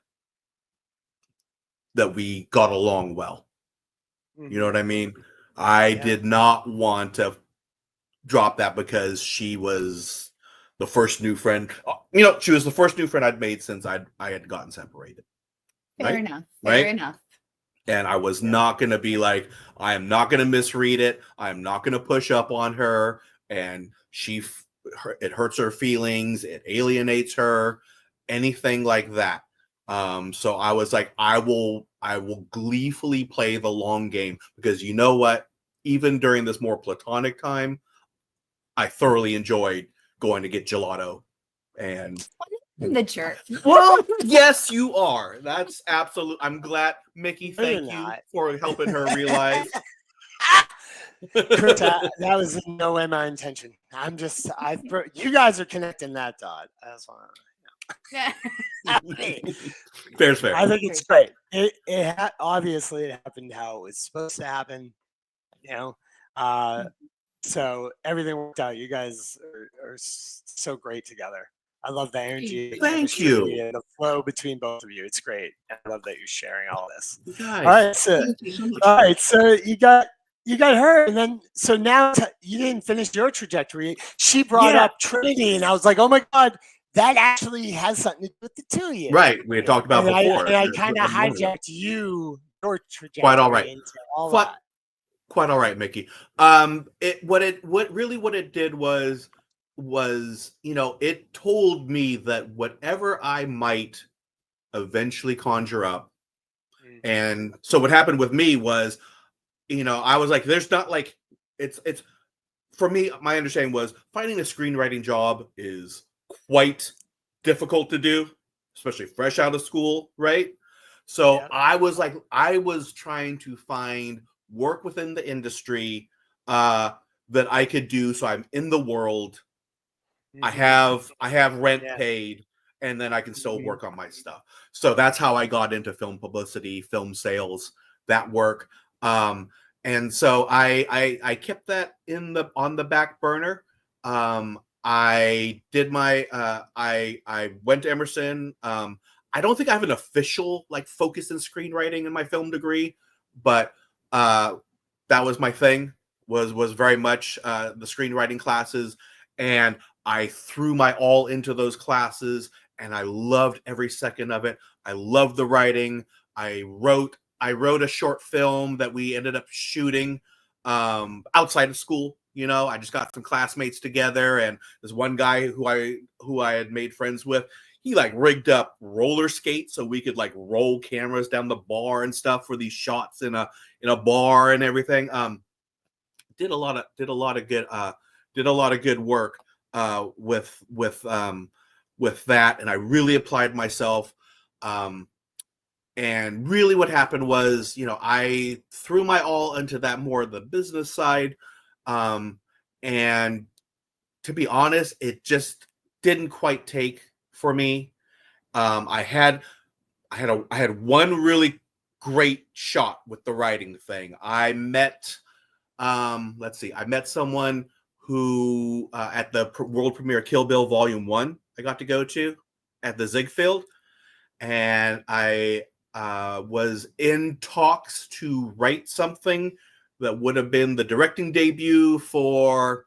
that we got along well. You know what I mean? I did not want to drop that because she was the first new friend. She was the first new friend I'd made since I had gotten separated. Fair enough. Fair enough. And I was not going to be like, I am not going to misread it. I am not going to push up on her. And it hurts her feelings. It alienates her. Anything like that. So I was like, I will gleefully play the long game, because you know what? Even during this more platonic time, I thoroughly enjoyed going to get gelato. And the jerk. Well, yes, you are. That's absolute. I'm glad, Mickey. Thank you for helping her realize. Chris, that was in no way my intention. You guys are connecting that dot. That's why. Fair's fair. I think it's great. Obviously it happened how it was supposed to happen. So everything worked out. You guys are so great together. I love the energy. Thank you. And the flow between both of you. It's great. I love that you're sharing all this. Nice. All right, so you got her, and then so now you didn't finish your trajectory. She brought up Trinity, and I was like, oh my god, that actually has something to do with the two of you. Right, we had talked about before. I kind of hijacked your trajectory. Quite all right. Into all that. Quite all right, Mickey. What it did was it told me that whatever I might eventually conjure up, and so what happened with me was, I was like, there's not like it's for me. My understanding was finding a screenwriting job is quite difficult to do, especially fresh out of school, right? So I was trying to find work within the industry that I could do, so I'm in the world. I have rent paid, and then I can still work on my stuff. So that's how I got into film publicity, film sales, that work. And so I kept that on the back burner. I did my I went to Emerson. I don't think I have an official focus in screenwriting in my film degree, but that was my thing. Was very much the screenwriting classes, and I threw my all into those classes, and I loved every second of it. I loved the writing. I wrote a short film that we ended up shooting outside of school. I just got some classmates together, and this one guy who I had made friends with, he rigged up roller skates so we could roll cameras down the bar and stuff for these shots in a bar and everything. Did a lot of good work with that, and I really applied myself. And really what happened was, I threw my all into that more of the business side. And to be honest, it just didn't quite take for me. I had one really great shot with the writing thing. I met someone who at the world premiere Kill Bill Volume 1 I got to go to at the Ziegfeld, and I was in talks to write something that would have been the directing debut for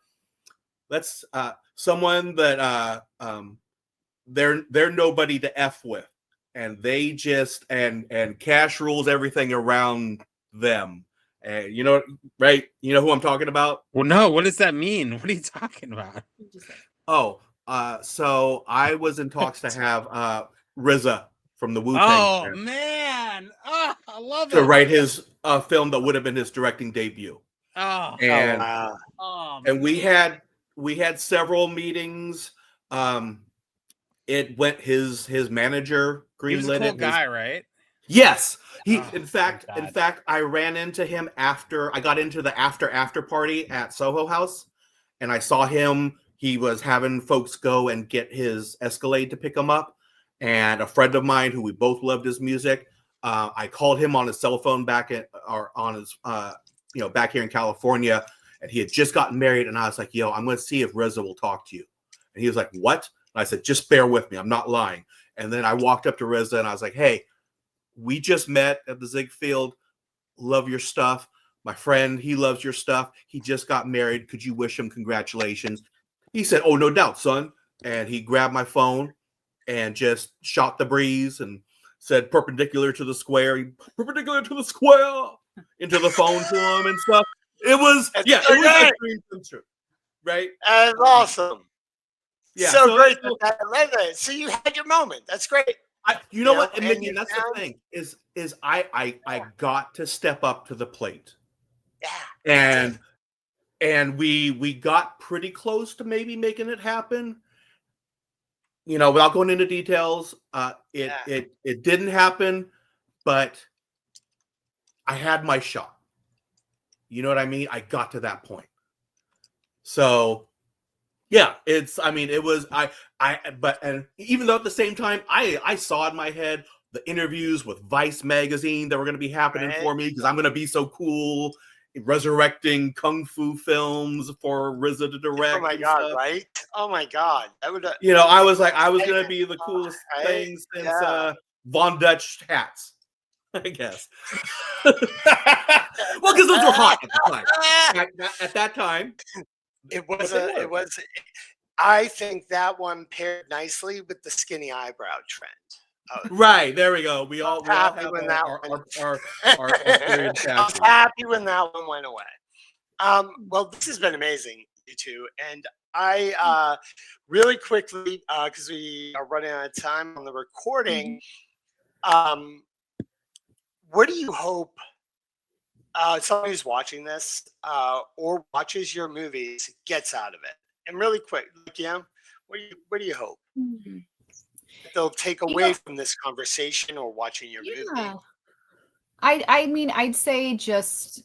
someone that they're nobody to F with, and they just and cash rules everything around them. And right? You know who I'm talking about? Well, no. What does that mean? What are you talking about? Oh, so I was in talks to have RZA from the Wu-Tang Oh Clan man! Oh, I love to it. write his film that would have been his directing debut. Oh, And wow. and we had several meetings. It went his manager he was a greenlit cool it. guy, right? Yes, he. Oh, in fact, I ran into him after I got into the after party at Soho House, and I saw him. He was having folks go and get his Escalade to pick him up, and a friend of mine who we both loved his music. I called him on his cell phone back here in California, and he had just gotten married, and I was like, "Yo, I'm going to see if RZA will talk to you," and he was like, "What?" And I said, "Just bear with me. I'm not lying." And then I walked up to RZA and I was like, "Hey, we just met at the Ziegfeld. Love your stuff. My friend, he loves your stuff. He just got married. Could you wish him congratulations?" He said, "Oh, no doubt, son." And he grabbed my phone and just shot the breeze and said, perpendicular to the square, into the phone to him and stuff. It was, That's yeah, so it was a great. dream come true, right? That's awesome. Yeah, so great. so- I love it. So you had your moment. That's great. You know what, and Mickey, you that's found- the thing is I got to step up to the plate, Yeah. and we got pretty close to maybe making it happen. Without going into details, it didn't happen, but I had my shot. You know what I mean? I got to that point. So yeah, and even though at the same time, I saw in my head the interviews with Vice magazine that were going to be happening for me because I'm going to be so cool, resurrecting kung fu films for RZA to direct. Oh my god! Stuff. Right? Oh my god! That would. I was like, I was going to be the coolest thing since Von Dutch hats, I guess. Well, because those were hot at the time. At that time. It was. I think that one paired nicely with the skinny eyebrow trend. Right, there we go. We all happy have when our period. I was happy when that one went away. Well, this has been amazing, you two, and I really quickly because we are running out of time on the recording. What do you hope? Somebody who's watching this or watches your movies gets out of it, and really quick, what do you hope they'll take away from this conversation or watching your movie? I mean, I'd say just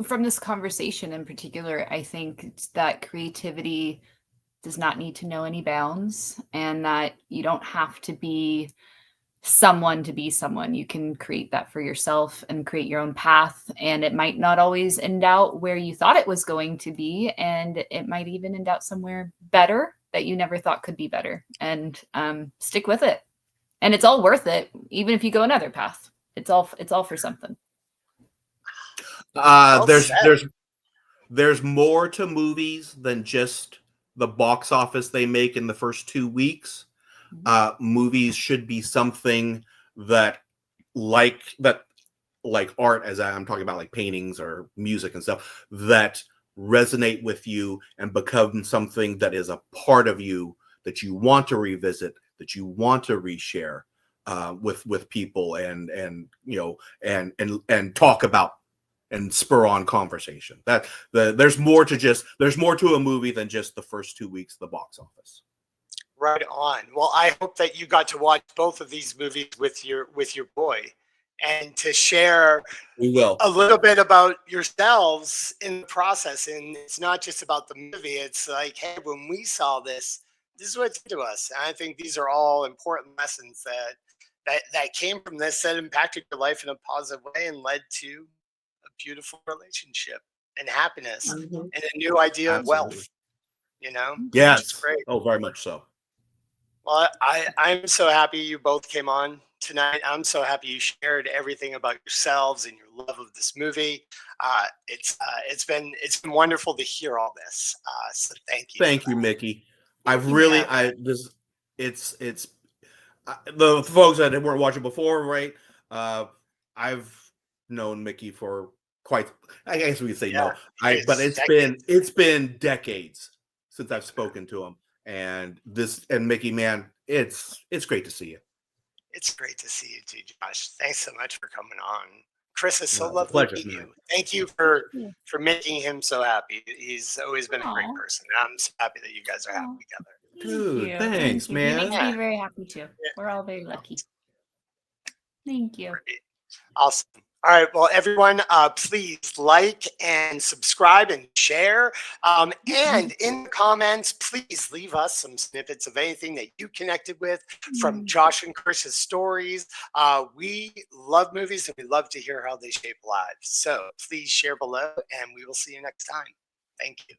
from this conversation in particular, I think that creativity does not need to know any bounds, and that you don't have to be someone to be someone. You can create that for yourself and create your own path, and it might not always end out where you thought it was going to be, and it might even end out somewhere better that you never thought could be better. And stick with it, and it's all worth it, even if you go another path. It's all for something. There's more to movies than just the box office they make in the first 2 weeks. Movies should be something that like art, as I'm talking about, like paintings or music and stuff, that resonate with you and become something that is a part of you that you want to revisit, that you want to reshare with people and talk about and spur on conversation. There's more to a movie than just the first 2 weeks of the box office. Right on. Well, I hope that you got to watch both of these movies with your boy, and to share a little bit about yourselves in the process. And it's not just about the movie. It's like, hey, when we saw this is what it did to us. And I think these are all important lessons that came from this, that impacted your life in a positive way and led to a beautiful relationship and happiness and a new idea of wealth. Yes. It's great. Oh, very much so. Well, I'm so happy you both came on tonight. I'm so happy you shared everything about yourselves and your love of this movie. It's been wonderful to hear all this. So thank you. Thank you, Mickey. I've you, really, man. it's the folks that weren't watching before, right? I've known Mickey for quite, I guess we could say no, but it's been decades since I've spoken to him, and Mickey, man, it's great to see you. It's great to see you too, Josh. Thanks so much for coming on. Chris, it's so It's a lovely pleasure, to meet man. you. Thank you for making him so happy. He's always been a great Aw. person. I'm so happy that you guys are happy together. Dude, Thank thanks, you. He makes man. me very happy too. We're all very lucky. Thank you. Great. Awesome. All right. Well, everyone, please like and subscribe and share. And in the comments, please leave us some snippets of anything that you connected with from Josh and Chris's stories. We love movies and we love to hear how they shape lives. So please share below and we will see you next time. Thank you.